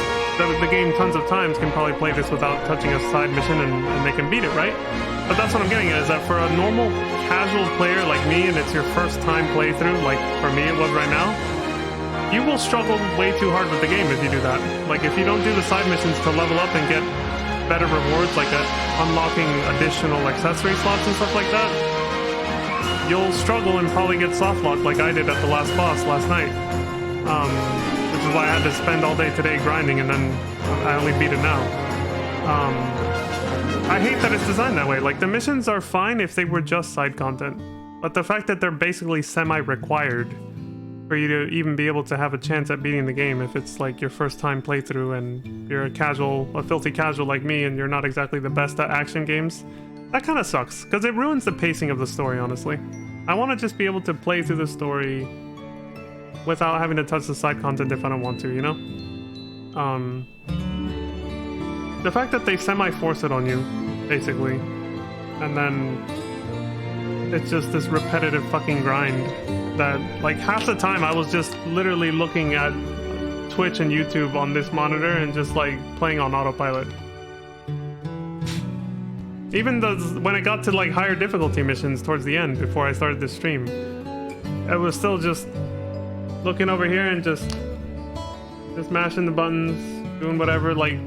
tons of times can probably play this without touching a side mission and they can beat it, right? But that's what I'm getting at, is that for a normal casual player like me, and it's your first time playthrough, like for me it was right now, you will struggle way too hard with the game if you do that. Like, if you don't do the side missions to level up and get better rewards, like unlocking additional accessory slots and stuff like that, you'll struggle and probably get softlocked like I did at the last boss last night. Which is why I had to spend all day today grinding, and then I only beat it now. I hate that it's designed that way. Like, the missions are fine if they were just side content, but the fact that they're basically semi-required for you to even be able to have a chance at beating the game if it's like your first time playthrough and you're a filthy casual like me and you're not exactly the best at action games. That kind of sucks, because it ruins the pacing of the story, honestly. I want to just be able to play through the story without having to touch the side content if I don't want to, you know? The fact that they semi-force it on you, basically, and then it's just this repetitive fucking grind that, like, half the time I was just literally looking at Twitch and YouTube on this monitor and just, like, playing on autopilot. Even when it got to, like, higher difficulty missions towards the end, before I started this stream, it was still just looking over here and just mashing the buttons, doing whatever, like,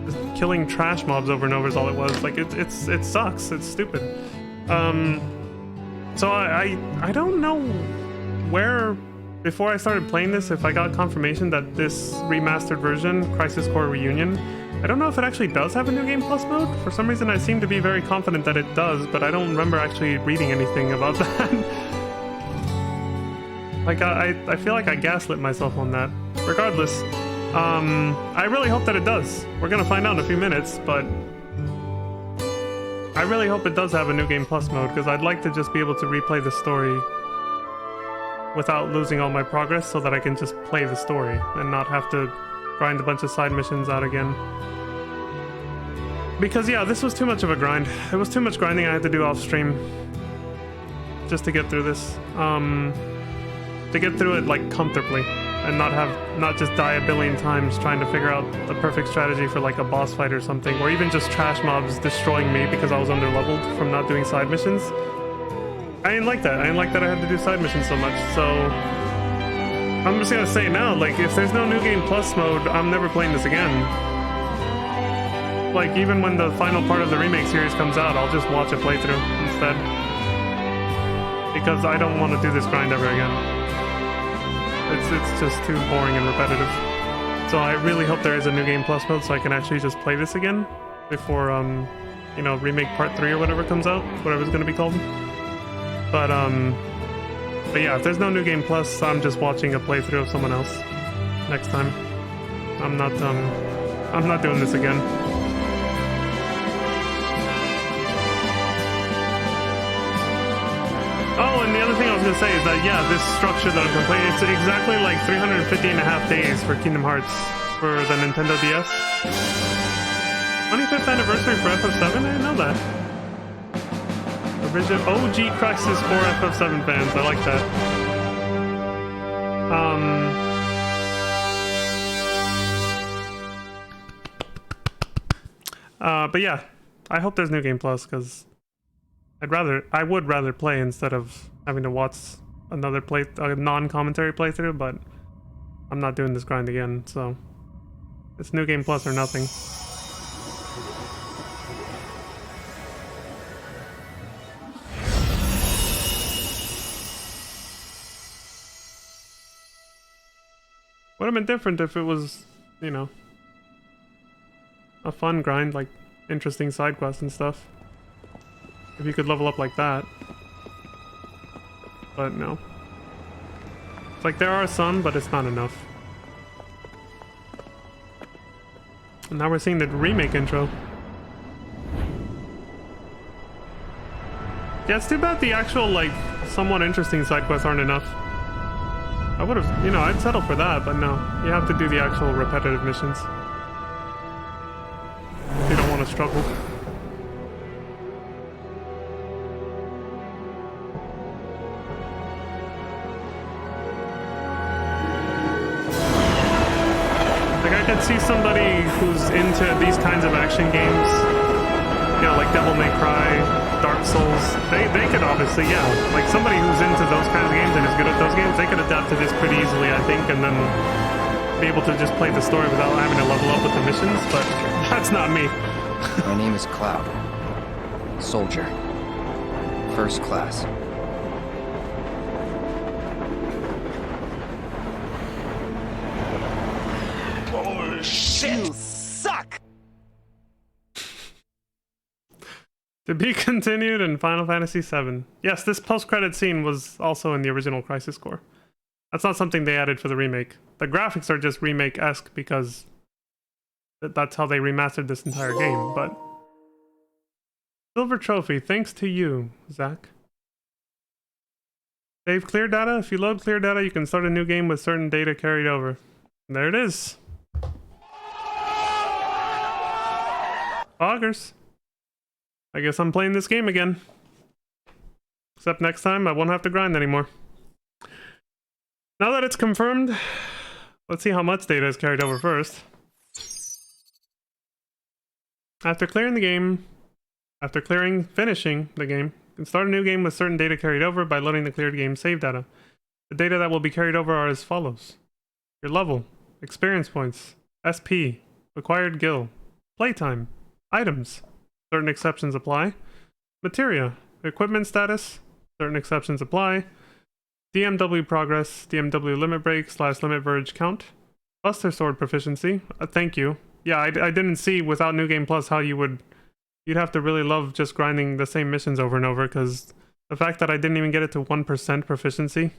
just killing trash mobs over and over is all it was. Like, it sucks. It's stupid. So I don't know where, before I started playing this, if I got confirmation that this remastered version, Crisis Core Reunion, I don't know if it actually does have a New Game Plus mode. For some reason I seem to be very confident that it does, but I don't remember actually reading anything about that. Like, I feel like I gaslit myself on that. Regardless, I really hope that it does. We're gonna find out in a few minutes, but I really hope it does have a New Game Plus mode, because I'd like to just be able to replay the story without losing all my progress, so that I can just play the story and not have to grind a bunch of side missions out again. Because yeah, this was too much of a grind. It was too much grinding I had to do off stream just to get through this. To get through it, like, comfortably, and not just die a billion times trying to figure out the perfect strategy for, like, a boss fight or something, or even just trash mobs destroying me because I was underleveled from not doing side missions. I didn't like that. I didn't like that I had to do side missions so much, so I'm just gonna say now, like, if there's no New Game Plus mode, I'm never playing this again. Like, even when the final part of the remake series comes out, I'll just watch a playthrough instead. Because I don't want to do this grind ever again. It's just too boring and repetitive. So I really hope there is a New Game Plus mode so I can actually just play this again before, you know, Remake Part 3 or whatever comes out, whatever it's going to be called. But yeah, if there's no New Game Plus, I'm just watching a playthrough of someone else next time. I'm not doing this again. Oh, and the other thing I was going to say is that, yeah, this structure that I'm completing, it's exactly like 350 and a half days for Kingdom Hearts for the Nintendo DS. 25th anniversary for FF7? I didn't know that. Original OG Crisis Core FF7 fans, I like that. But yeah, I hope there's New Game Plus, because I would rather play instead of having to watch a non-commentary playthrough, but I'm not doing this grind again, so it's New Game Plus or nothing. Would have been different if it was, you know, a fun grind, like interesting side quests and stuff. If you could level up like that. But no. It's like there are some, but it's not enough. And now we're seeing the remake intro. Yeah, it's too bad the actual, like, somewhat interesting side quests aren't enough. I would have, you know, I'd settle for that, but no. You have to do the actual repetitive missions. If you don't want to struggle. I could see somebody who's into these kinds of action games, you know, like Devil May Cry, Dark Souls, they could obviously, yeah, like somebody who's into those kinds of games and is good at those games, they could adapt to this pretty easily, I think, and then be able to just play the story without having to level up with the missions, but that's not me. My name is Cloud. Soldier. First class. Shit! You suck! To be continued in Final Fantasy VII. Yes, this post-credit scene was also in the original Crisis Core. That's not something they added for the remake. The graphics are just remake-esque because that's how they remastered this entire game, but... Silver trophy, thanks to you, Zach. Save clear data. If you load clear data, you can start a new game with certain data carried over. And there it is. Augers. I guess I'm playing this game again. Except next time I won't have to grind anymore. Now that it's confirmed, let's see how much data is carried over first. After clearing the game, finishing the game, you can start a new game with certain data carried over by loading the cleared game save data. The data that will be carried over are as follows. Your level, experience points, SP, acquired gil, playtime, items, certain exceptions apply, materia, equipment status, certain exceptions apply, DMW progress, DMW limit break / limit verge count, Buster Sword proficiency, thank you. Yeah, I didn't see without New Game Plus how you'd have to really love just grinding the same missions over and over, because the fact that I didn't even get it to 1% proficiency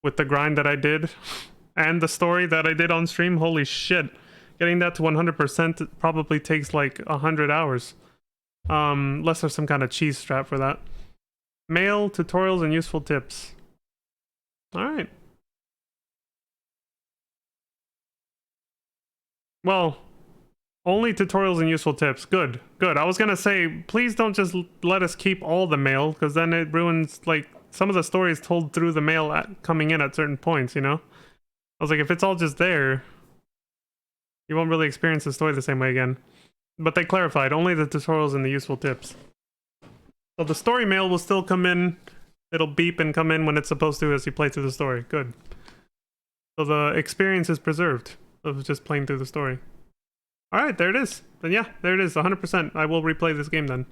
with the grind that I did and the story that I did on stream, holy shit. Getting that to 100% probably takes like 100 hours. Unless there's some kind of cheese strap for that. Mail, tutorials, and useful tips. Alright. Well, only tutorials and useful tips. Good, good. I was gonna say, please don't just let us keep all the mail, because then it ruins, like, some of the stories told through the mail coming in at certain points, you know? I was like, if it's all just there, you won't really experience the story the same way again. But they clarified, only the tutorials and the useful tips. So the story mail will still come in. It'll beep and come in when it's supposed to as you play through the story. Good. So the experience is preserved of just playing through the story. Alright, there it is. Then yeah, there it is, 100%. I will replay this game then.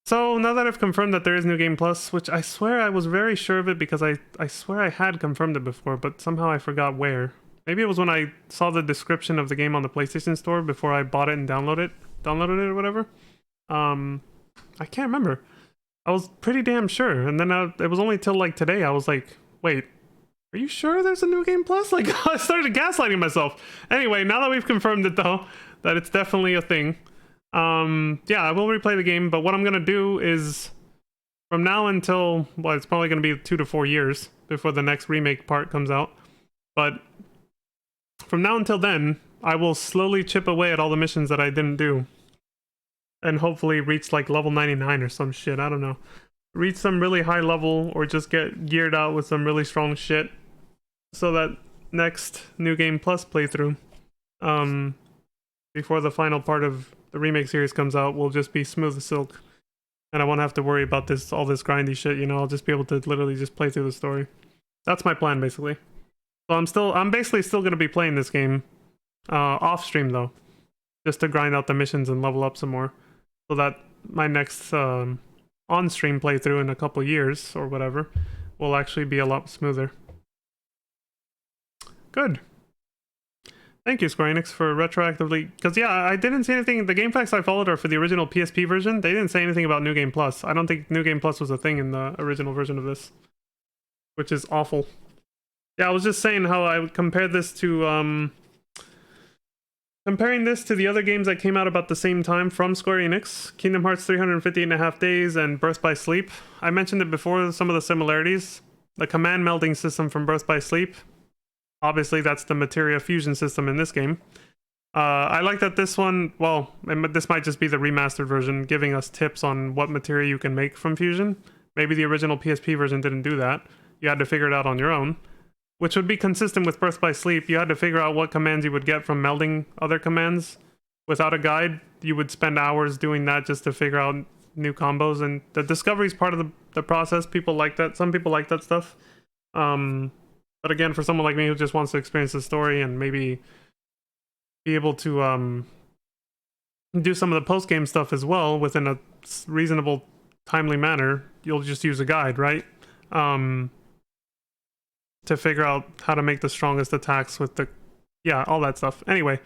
So now that I've confirmed that there is New Game Plus, which I swear I was very sure of it because I swear I had confirmed it before, but somehow I forgot where. Maybe it was when I saw the description of the game on the PlayStation Store before I bought it and downloaded it or whatever. I can't remember. I was pretty damn sure, and then it was only till like today I was like, wait, are you sure there's a New Game Plus? Like, I started gaslighting myself. Anyway, now that we've confirmed it though, that it's definitely a thing, yeah, I will replay the game, but what I'm gonna do is, from now until, well, it's probably gonna be 2 to 4 years before the next remake part comes out, but from now until then, I will slowly chip away at all the missions that I didn't do. And hopefully reach like level 99 or some shit, I don't know. Reach some really high level or just get geared out with some really strong shit. So that next New Game Plus playthrough, before the final part of the remake series comes out, will just be smooth as silk. And I won't have to worry about all this grindy shit, you know, I'll just be able to literally just play through the story. That's my plan, basically. So I'm basically still going to be playing this game off stream though, just to grind out the missions and level up some more, so that my next on-stream playthrough in a couple years or whatever will actually be a lot smoother. Good. Thank you, Square Enix, for retroactively, because yeah, I didn't see anything. The game facts I followed are for the original PSP version. They didn't say anything about New Game Plus. I don't think New Game Plus was a thing in the original version of this, which is awful. Yeah, I was just saying how I would compare this to, comparing this to the other games that came out about the same time from Square Enix, Kingdom Hearts 358.5 Days and Birth by Sleep. I mentioned it before, some of the similarities. The command melding system from Birth by Sleep. Obviously, that's the materia fusion system in this game. I like that this one, well, this might just be the remastered version, giving us tips on what materia you can make from fusion. Maybe the original PSP version didn't do that. You had to figure it out on your own. Which would be consistent with Birth by Sleep. You had to figure out what commands you would get from melding other commands. Without a guide, you would spend hours doing that just to figure out new combos. And the discovery is part of the process. People like that. Some people like that stuff. But again, for someone like me who just wants to experience the story and maybe be able to do some of the post-game stuff as well within a reasonable, timely manner, you'll just use a guide, right? To figure out how to make the strongest attacks with the, yeah, all that stuff. Anyway,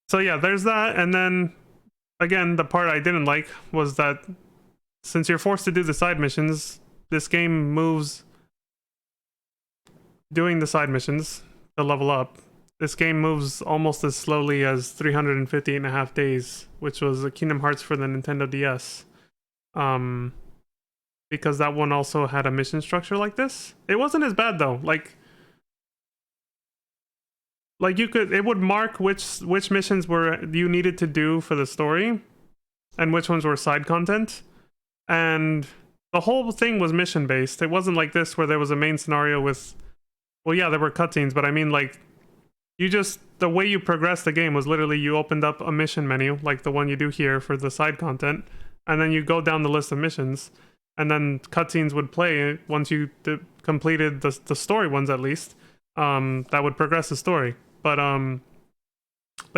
so yeah, there's that. And then again, the part I didn't like was that since you're forced to do the side missions, this game moves doing the side missions to level up. This game moves almost as slowly as 358.5 Days, which was a Kingdom Hearts for the Nintendo DS. Because that one also had a mission structure like this. It wasn't as bad though. Like you could, it would mark which missions were you needed to do for the story and which ones were side content. And the whole thing was mission based. It wasn't like this where there was a main scenario with, well, yeah, there were cutscenes, but I mean, like, the way you progressed the game was literally you opened up a mission menu, like the one you do here for the side content, and then you go down the list of missions, and then cutscenes would play once you completed the story ones at least. That would progress the story. But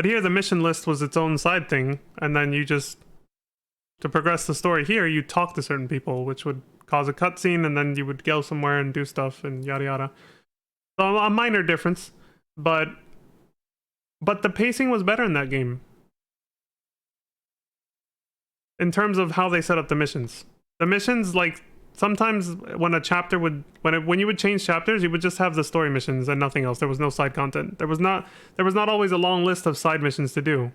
here the mission list was its own side thing, and then you just, to progress the story here, you talk to certain people, which would cause a cutscene, and then you would go somewhere and do stuff and yada yada. So a minor difference, but the pacing was better in that game. In terms of how they set up the missions. The missions, like, sometimes when a chapter would, when you would change chapters, you would just have the story missions and nothing else. There was no side content. There was not always a long list of side missions to do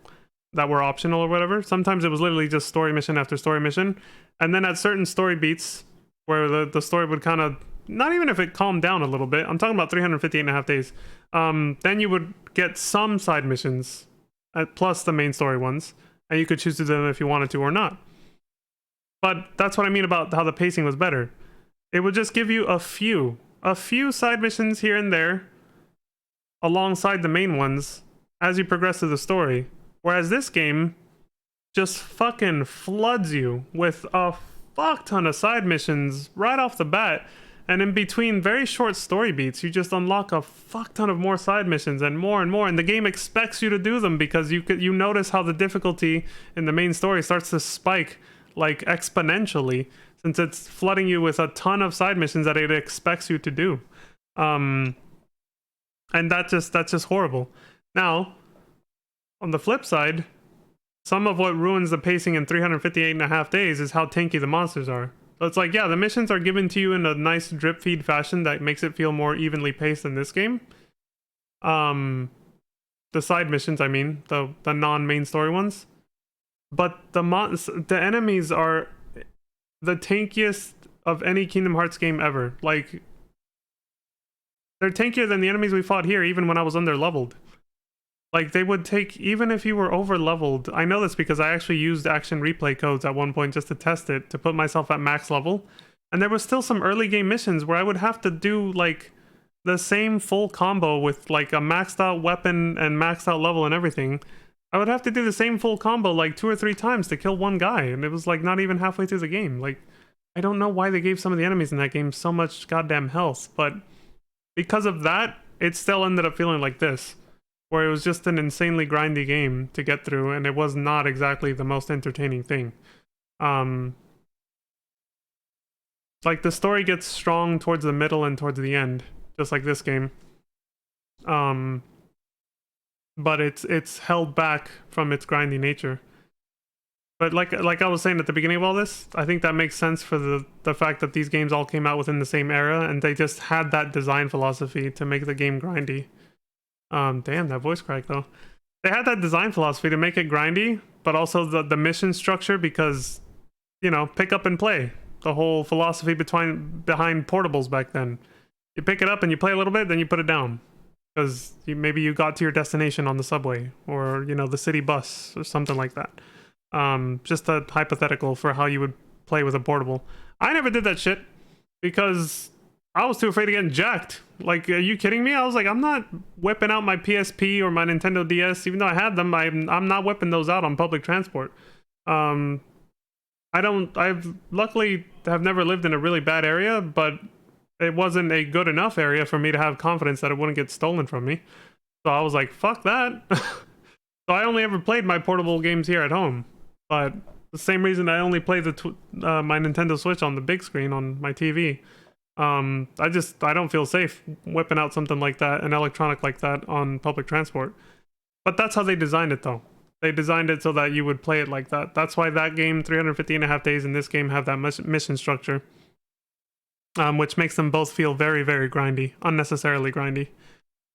that were optional or whatever. Sometimes it was literally just story mission after story mission. And then at certain story beats where the story would kind of, not even if it calmed down a little bit, I'm talking about 358.5 days, then you would get some side missions plus the main story ones, and you could choose to do them if you wanted to or not. But that's what I mean about how the pacing was better. It would just give you a few side missions here and there alongside the main ones as you progress through the story. Whereas this game just fucking floods you with a fuck ton of side missions right off the bat. And in between very short story beats, you just unlock a fuck ton of more side missions and more. And the game expects you to do them because you notice how the difficulty in the main story starts to spike like exponentially, since it's flooding you with a ton of side missions that it expects you to do. And that's just horrible. Now, on the flip side, some of what ruins the pacing in 358.5 days is how tanky the monsters are. So it's like, yeah, the missions are given to you in a nice drip feed fashion that makes it feel more evenly paced in this game. The side missions, I mean, the non-main story ones. But the enemies are the tankiest of any Kingdom Hearts game ever. Like, they're tankier than the enemies we fought here, even when I was under-leveled. Like, they would take, even if you were over-leveled, I know this because I actually used action replay codes at one point just to test it, to put myself at max level. And there was still some early game missions where I would have to do, like, the same full combo with, like, a maxed out weapon and maxed out level and everything. I would have to do the same full combo like 2 or 3 times to kill one guy, and it was like not even halfway through the game. Like, I don't know why they gave some of the enemies in that game so much goddamn health, but because of that, it still ended up feeling like this, where it was just an insanely grindy game to get through, and it was not exactly the most entertaining thing. Like, the story gets strong towards the middle and towards the end, just like this game. But it's held back from its grindy nature. But like I was saying at the beginning of all this, I think that makes sense for the fact that these games all came out within the same era, and they just had that design philosophy to make the game grindy. Damn, that voice crack though. They had that design philosophy to make it grindy, but also the mission structure, because, you know, pick up and play. The whole philosophy behind portables back then. You pick it up and you play a little bit, then you put it down. Because maybe you got to your destination on the subway, or, you know, the city bus, or something like that. Just a hypothetical for how you would play with a portable. I never did that shit because I was too afraid of getting jacked. Like, are you kidding me? I was like, I'm not whipping out my PSP or my Nintendo DS, even though I had them. I'm not whipping those out on public transport. I've luckily have never lived in a really bad area, but it wasn't a good enough area for me to have confidence that it wouldn't get stolen from me. So I was like, fuck that. So I only ever played my portable games here at home. But the same reason I only play my Nintendo Switch on the big screen on my TV. I don't feel safe whipping out something like that, an electronic like that, on public transport. But that's how they designed it though. They designed it so that you would play it like that. That's why that game, 350.5 days, and this game have that mission structure. which makes them both feel very, very grindy, unnecessarily grindy.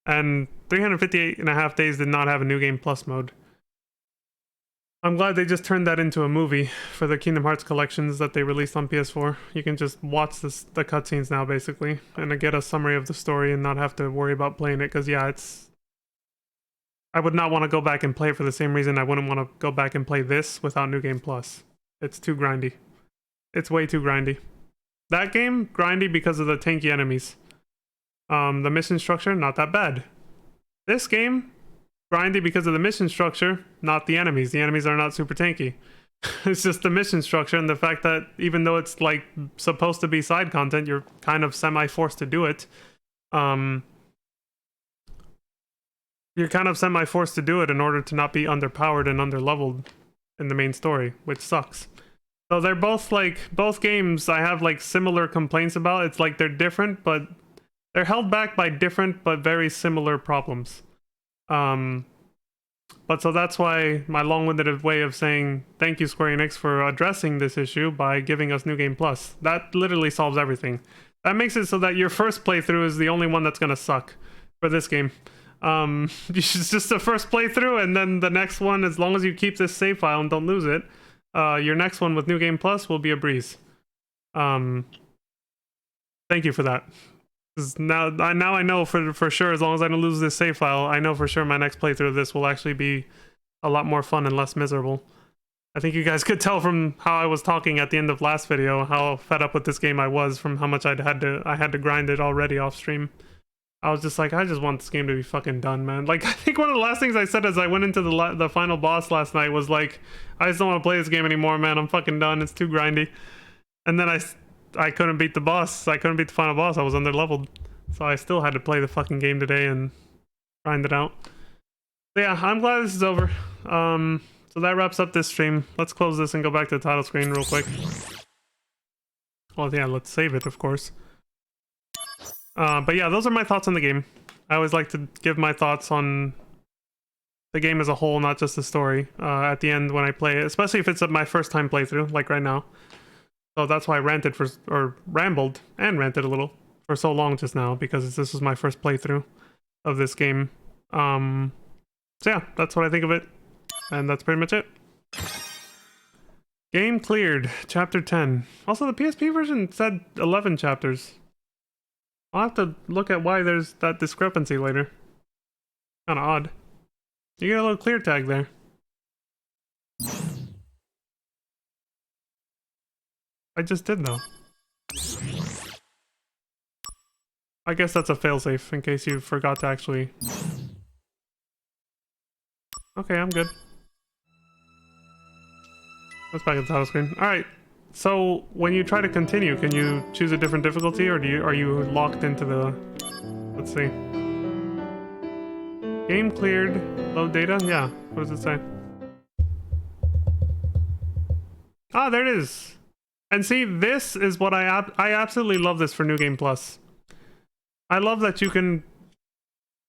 And 358 and a half days did not have a New Game Plus mode. I'm glad they just turned that into a movie for the Kingdom Hearts collections that they released on PS4. You can just watch the cutscenes now, basically, and get a summary of the story and not have to worry about playing it, because, yeah, it's... I would not want to go back and play it for the same reason I wouldn't want to go back and play this without New Game Plus. It's too grindy. It's way too grindy. That game, grindy because of the tanky enemies. The mission structure, not that bad. This game... grindy because of the mission structure, not the enemies. The enemies are not super tanky. It's just the mission structure and the fact that even though it's like supposed to be side content, you're kind of semi-forced to do it. You're kind of semi-forced to do it in order to not be underpowered and underleveled in the main story, which sucks. So they're both like, both games I have like similar complaints about. It's like they're different, but they're held back by different but very similar problems. But so that's why my long-winded way of saying thank you Square Enix for addressing this issue by giving us New Game Plus. That literally solves everything. That makes it so that your first playthrough is the only one that's gonna suck for this game. It's just the first playthrough, and then the next one, as long as you keep this save file and don't lose it, your next one with New Game Plus will be a breeze. Thank you for that. Now I know for sure, as long as I don't lose this save file, I know for sure my next playthrough of this will actually be a lot more fun and less miserable. I think you guys could tell from how I was talking at the end of last video how fed up with this game I was from how much I had to grind it already off stream. I was just like, I just want this game to be fucking done, man. Like, I think one of the last things I said as I went into the final boss last night was like, I just don't want to play this game anymore, man. I'm fucking done. It's too grindy. And then I couldn't beat the boss. I couldn't beat the final boss. I was underleveled. So I still had to play the fucking game today and grind it out. But yeah, I'm glad this is over. So that wraps up this stream. Let's close this and go back to the title screen real quick. Well, yeah, let's save it, of course. But yeah, those are my thoughts on the game. I always like to give my thoughts on the game as a whole, not just the story, at the end when I play it, especially if it's my first time playthrough, like right now. So that's why I rambled and ranted a little for so long just now, because this was my first playthrough of this game. So yeah, that's what I think of it. And that's pretty much it. Game cleared, chapter 10. Also, the PSP version said 11 chapters. I'll have to look at why there's that discrepancy later. Kinda odd. You get a little clear tag there. I just did though. I guess that's a failsafe in case you forgot to actually... Okay, I'm good. Let's back to the title screen. Alright, so when you try to continue, can you choose a different difficulty, or are you locked into the... Let's see. Game cleared. Load data? Yeah. What does it say? Ah, there it is. And see, this is what I absolutely love this for New Game Plus. I love that you can...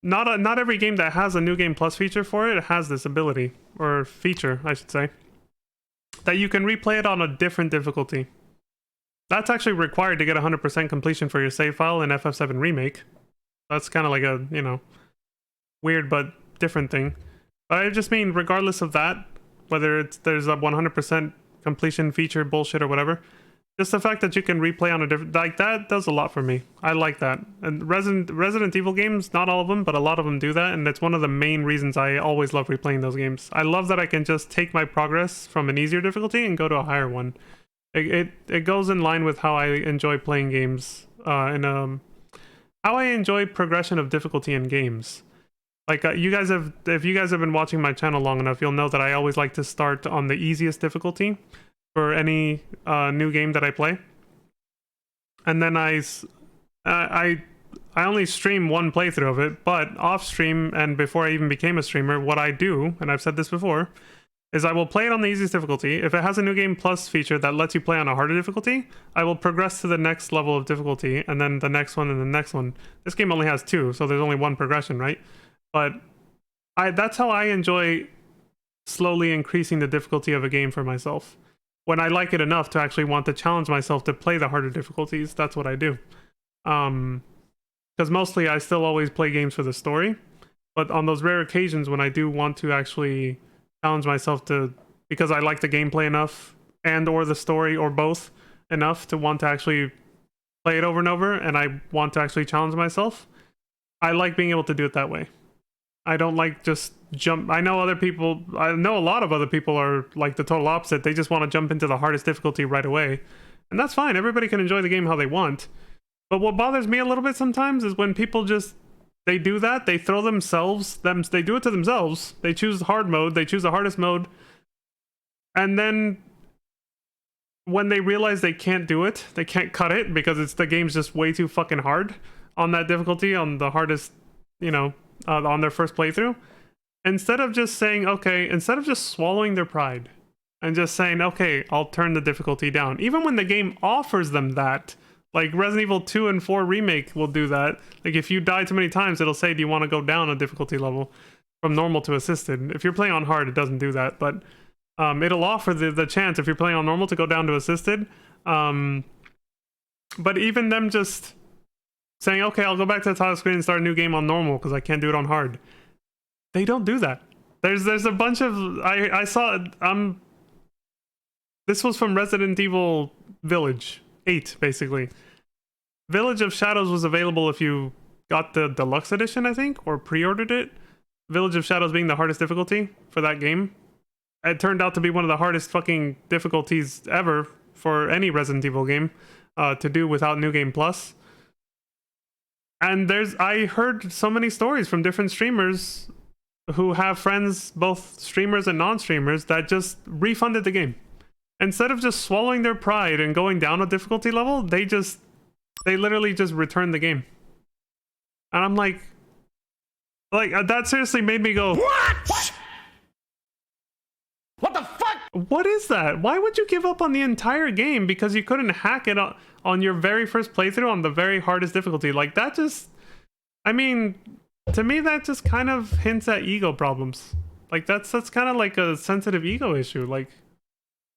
Not every game that has a New Game Plus feature for it has this ability, or feature, I should say, that you can replay it on a different difficulty. That's actually required to get 100% completion for your save file in FF7 Remake. That's kind of like a, you know, weird but different thing. But I just mean, regardless of that, whether there's a 100% completion feature bullshit or whatever, just the fact that you can replay on a different... Like, that does a lot for me. I like that. And Resident Evil games, not all of them, but a lot of them do that, and it's one of the main reasons I always love replaying those games. I love that I can just take my progress from an easier difficulty and go to a higher one. It goes in line with how I enjoy playing games, how I enjoy progression of difficulty in games. Like, if you guys have been watching my channel long enough, you'll know that I always like to start on the easiest difficulty for any new game that I play. And then I only stream one playthrough of it, but off stream and before I even became a streamer, what I do, and I've said this before, is I will play it on the easiest difficulty. If it has a New Game Plus feature that lets you play on a harder difficulty, I will progress to the next level of difficulty, and then the next one and the next one. This game only has 2, so there's only 1 progression, right? But that's how I enjoy slowly increasing the difficulty of a game for myself. when I like it enough to actually want to challenge myself to play the harder difficulties, that's what I do. Because mostly I still always play games for the story, but on those rare occasions when I do want to actually challenge myself to, because I like the gameplay enough and or the story or both enough to want to actually play it over and over, and I want to actually challenge myself, I like being able to do it that way. I don't like just jump. I know a lot of other people are like the total opposite. They just want to jump into the hardest difficulty right away. And that's fine. Everybody can enjoy the game how they want. But what bothers me a little bit sometimes is when people just, they do that. They throw they do it to themselves. They choose hard mode. They choose the hardest mode. And then when they realize they can't do it, they can't cut it because the game's just way too fucking hard on that difficulty, on the hardest, on their first playthrough. Instead of just saying, okay, instead of just swallowing their pride and just saying, okay, I'll turn the difficulty down. Even when the game offers them that, like Resident Evil 2 and 4 Remake will do that. Like if you die too many times, it'll say, do you want to go down a difficulty level from normal to assisted? If you're playing on hard, it doesn't do that, but it'll offer the chance if you're playing on normal to go down to assisted. But even them just saying, okay, I'll go back to the title screen and start a new game on normal because I can't do it on hard. They don't do that. There's a bunch of, I saw, this was from Resident Evil Village 8, basically. Village of Shadows was available if you got the deluxe edition, I think, or pre-ordered it. Village of Shadows being the hardest difficulty for that game. It turned out to be one of the hardest fucking difficulties ever for any Resident Evil game to do without New Game Plus. And I heard so many stories from different streamers who have friends, both streamers and non-streamers, that just refunded the game. Instead of just swallowing their pride and going down a difficulty level, they literally just returned the game. And I'm like that seriously made me go, what? What the fuck? What is that? Why would you give up on the entire game because you couldn't hack it on your very first playthrough on the very hardest difficulty? Like that just, I mean, to me that just kind of hints at ego problems. Like that's kind of like a sensitive ego issue. Like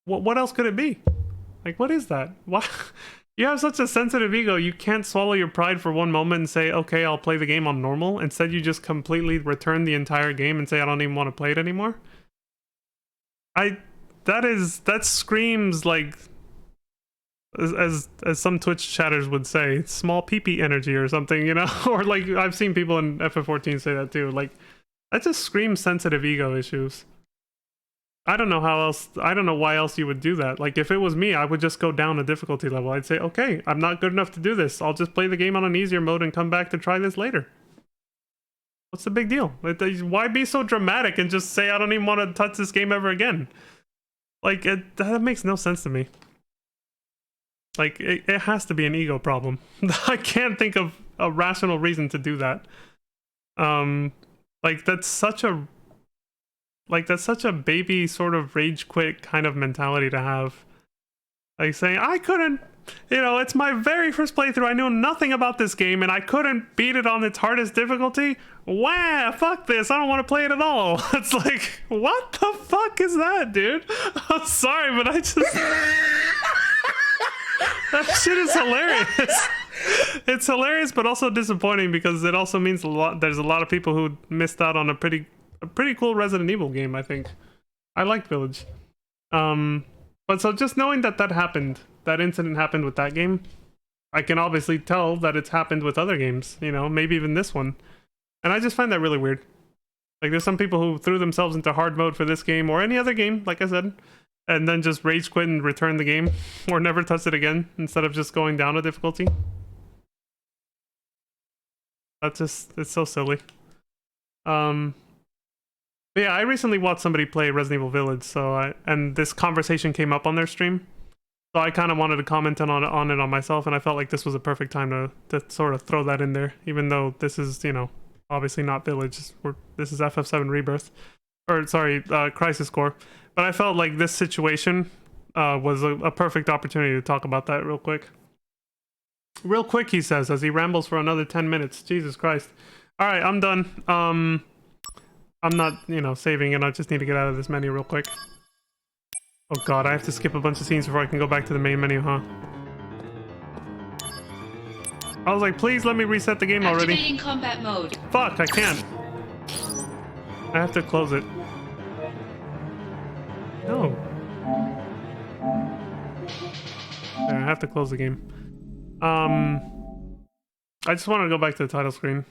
what else could it be? Like what is that? Why? You have such a sensitive ego, you can't swallow your pride for one moment and say, okay, I'll play the game on normal. Instead, you just completely return the entire game and say, I don't even want to play it anymore. That screams like, as some Twitch chatters would say, small pee-pee energy or something, or like I've seen people in FF14 say that too. Like that just screams sensitive ego issues. I don't know why else you would do that. Like if it was me, I would just go down a difficulty level. I'd say, okay, I'm not good enough to do this. I'll just play the game on an easier mode and come back to try this later. What's the big deal? Why be so dramatic and just say I don't even want to touch this game ever again? Like that makes no sense to me. Like it has to be an ego problem. I can't think of a rational reason to do that. That's such a baby sort of rage quit kind of mentality to have. Like saying, I couldn't, it's my very first playthrough. I knew nothing about this game and I couldn't beat it on its hardest difficulty. Wow, fuck this. I don't want to play it at all. It's like, what the fuck is that, dude? I'm sorry, but I just... That shit is hilarious. It's hilarious, but also disappointing because it also means there's a lot of people who missed out on a pretty cool Resident Evil game, I think. I like Village. But so just knowing that happened, that incident happened with that game, I can obviously tell that it's happened with other games, maybe even this one. And I just find that really weird. Like there's some people who threw themselves into hard mode for this game or any other game, like I said, and then just rage quit and return the game or never touch it again instead of just going down a difficulty. It's so silly. But yeah, I recently watched somebody play Resident Evil Village, and this conversation came up on their stream. So I kind of wanted to comment on it on myself, and I felt like this was a perfect time to sort of throw that in there, even though this is, obviously not Village. This is FF7 Rebirth. Or, sorry, Crisis Core. But I felt like this situation was a perfect opportunity to talk about that real quick. Real quick, he says, as he rambles for another 10 minutes. Jesus Christ. Alright, I'm done. I'm not, saving it. I just need to get out of this menu real quick. Oh god, I have to skip a bunch of scenes before I can go back to the main menu, huh? I was like, please let me reset the game already. Activating combat mode. Fuck, I can't. I have to close it. No. There, I have to close the game. I just want to go back to the title screen.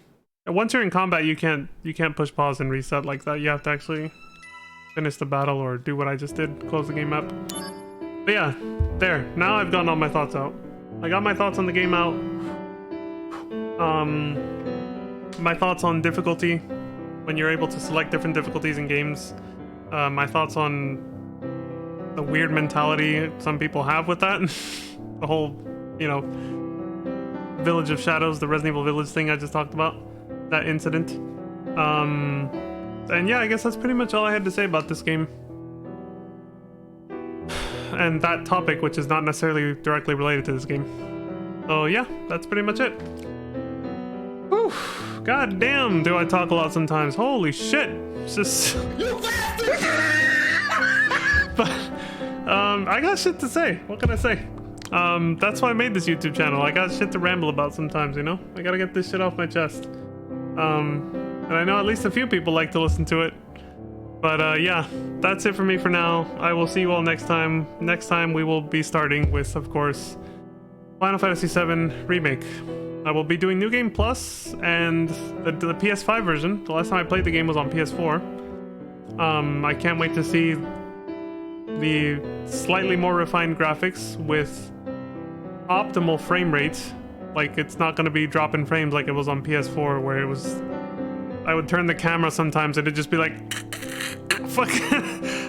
Once you're in combat, you can't push pause and reset like that. You have to actually finish the battle or do what I just did, close the game up. But yeah, there. Now I've gotten all my thoughts out. I got my thoughts on the game out. My thoughts on difficulty, when you're able to select different difficulties in games. My thoughts on the weird mentality some people have with that. The whole, you know, Village of Shadows, the Resident Evil Village thing I just talked about. That incident. And yeah, I guess that's pretty much all I had to say about this game. And that topic, which is not necessarily directly related to this game. So yeah, that's pretty much it. Whew. God damn, do I talk a lot sometimes. Holy shit. It's just... But, I got shit to say. What can I say? That's why I made this YouTube channel. I got shit to ramble about sometimes, you know? I gotta get this shit off my chest. And I know at least a few people like to listen to it. But, yeah, that's it for me for now. I will see you all next time. Next time we will be starting with, of course, Final Fantasy VII Remake. I will be doing New Game Plus and the PS5 version. The last time I played the game was on PS4. I can't wait to see the slightly more refined graphics with optimal frame rate. Like, it's not going to be dropping frames like it was on PS4, where it was... I would turn the camera sometimes and it'd just be like... Fuck.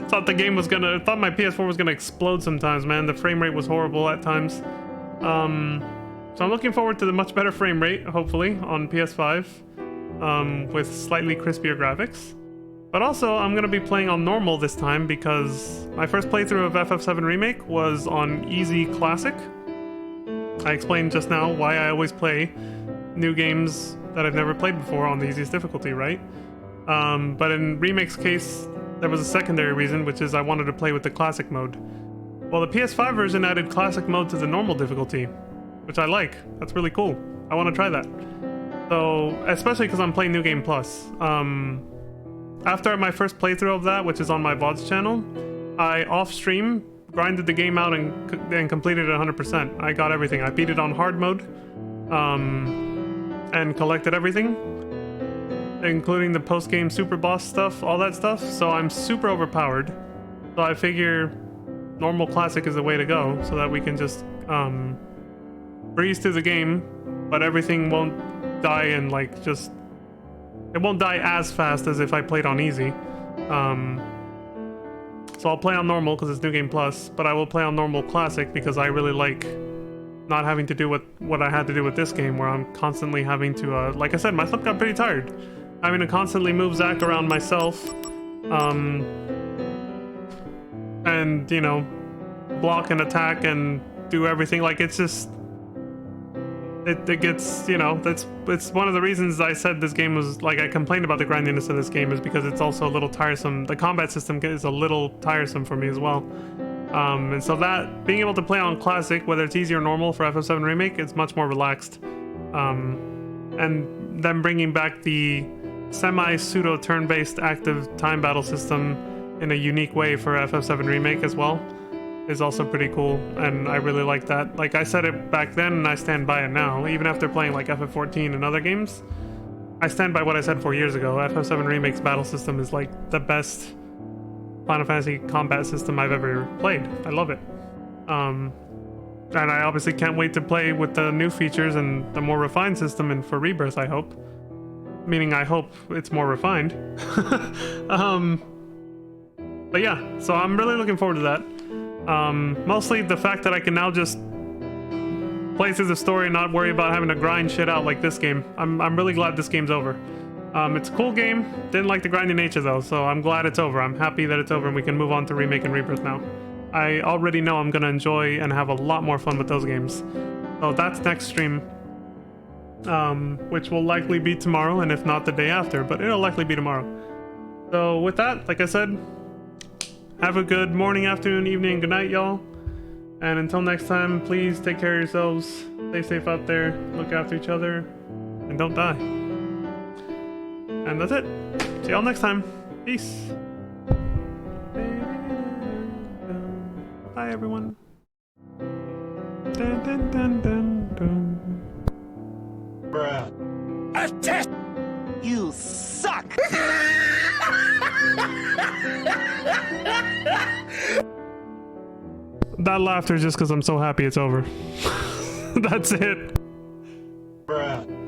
Thought the game was gonna... Thought my PS4 was gonna explode sometimes, man. The frame rate was horrible at times. So I'm looking forward to the much better frame rate, hopefully, on PS5. With slightly crispier graphics. But also, I'm going to be playing on normal this time because my first playthrough of FF7 Remake was on Easy Classic. I explained just now why I always play new games that I've never played before on the easiest difficulty, right? But in Remake's case, there was a secondary reason, which is I wanted to play with the Classic mode. Well, the PS5 version added Classic mode to the normal difficulty, which I like. That's really cool. I want to try that. So, especially because I'm playing New Game Plus. After my first playthrough of that, which is on my VOD's channel, I off-stream grinded the game out and completed it 100%. I got everything. I beat it on hard mode, and collected everything, including the post-game super boss stuff, all that stuff. So I'm super overpowered. So I figure normal classic is the way to go, so that we can just breeze through the game, but everything won't die and like just... It won't die as fast as if I played on easy. So I'll play on normal because it's New Game Plus, but I will play on normal classic because I really like not having to do what I had to do with this game, where I'm constantly having to, like I said, my thumb got pretty tired. Having to constantly move Zack around myself, and, you know, block and attack and do everything. Like, it's just... It gets, you know, it's one of the reasons I said this game was, like, I complained about the grindiness of this game is because it's also a little tiresome. The combat system is a little tiresome for me as well. And so that, being able to play on Classic, whether it's easy or normal for FF7 Remake, it's much more relaxed. And then bringing back the semi-pseudo turn-based active time battle system in a unique way for FF7 Remake as well is also pretty cool, and I really like that. Like, I said it back then and I stand by it now. Even after playing like FF14 and other games, I stand by what I said 4 years ago. FF7 Remake's battle system is like the best Final Fantasy combat system I've ever played. I love it. And I obviously can't wait to play with the new features and the more refined system, and for Rebirth, I hope. Meaning I hope it's more refined. But yeah, so I'm really looking forward to that. Mostly the fact that I can now just play through the story and not worry about having to grind shit out like this game. I'm really glad this game's over. It's a cool game. Didn't like the grinding nature though, so I'm glad it's over. I'm happy that it's over and we can move on to Remake and Rebirth now. I already know I'm gonna enjoy and have a lot more fun with those games. So that's next stream, which will likely be tomorrow, and if not the day after, but it'll likely be tomorrow. So with that, like I said, have a good morning, afternoon, evening, good night, y'all. And until next time, please take care of yourselves. Stay safe out there. Look after each other. And don't die. And that's it. See y'all next time. Peace. Bye, everyone. Dun, dun, dun, dun, dun. Bruh. You suck! That laughter is just because I'm so happy it's over. That's it. Bruh.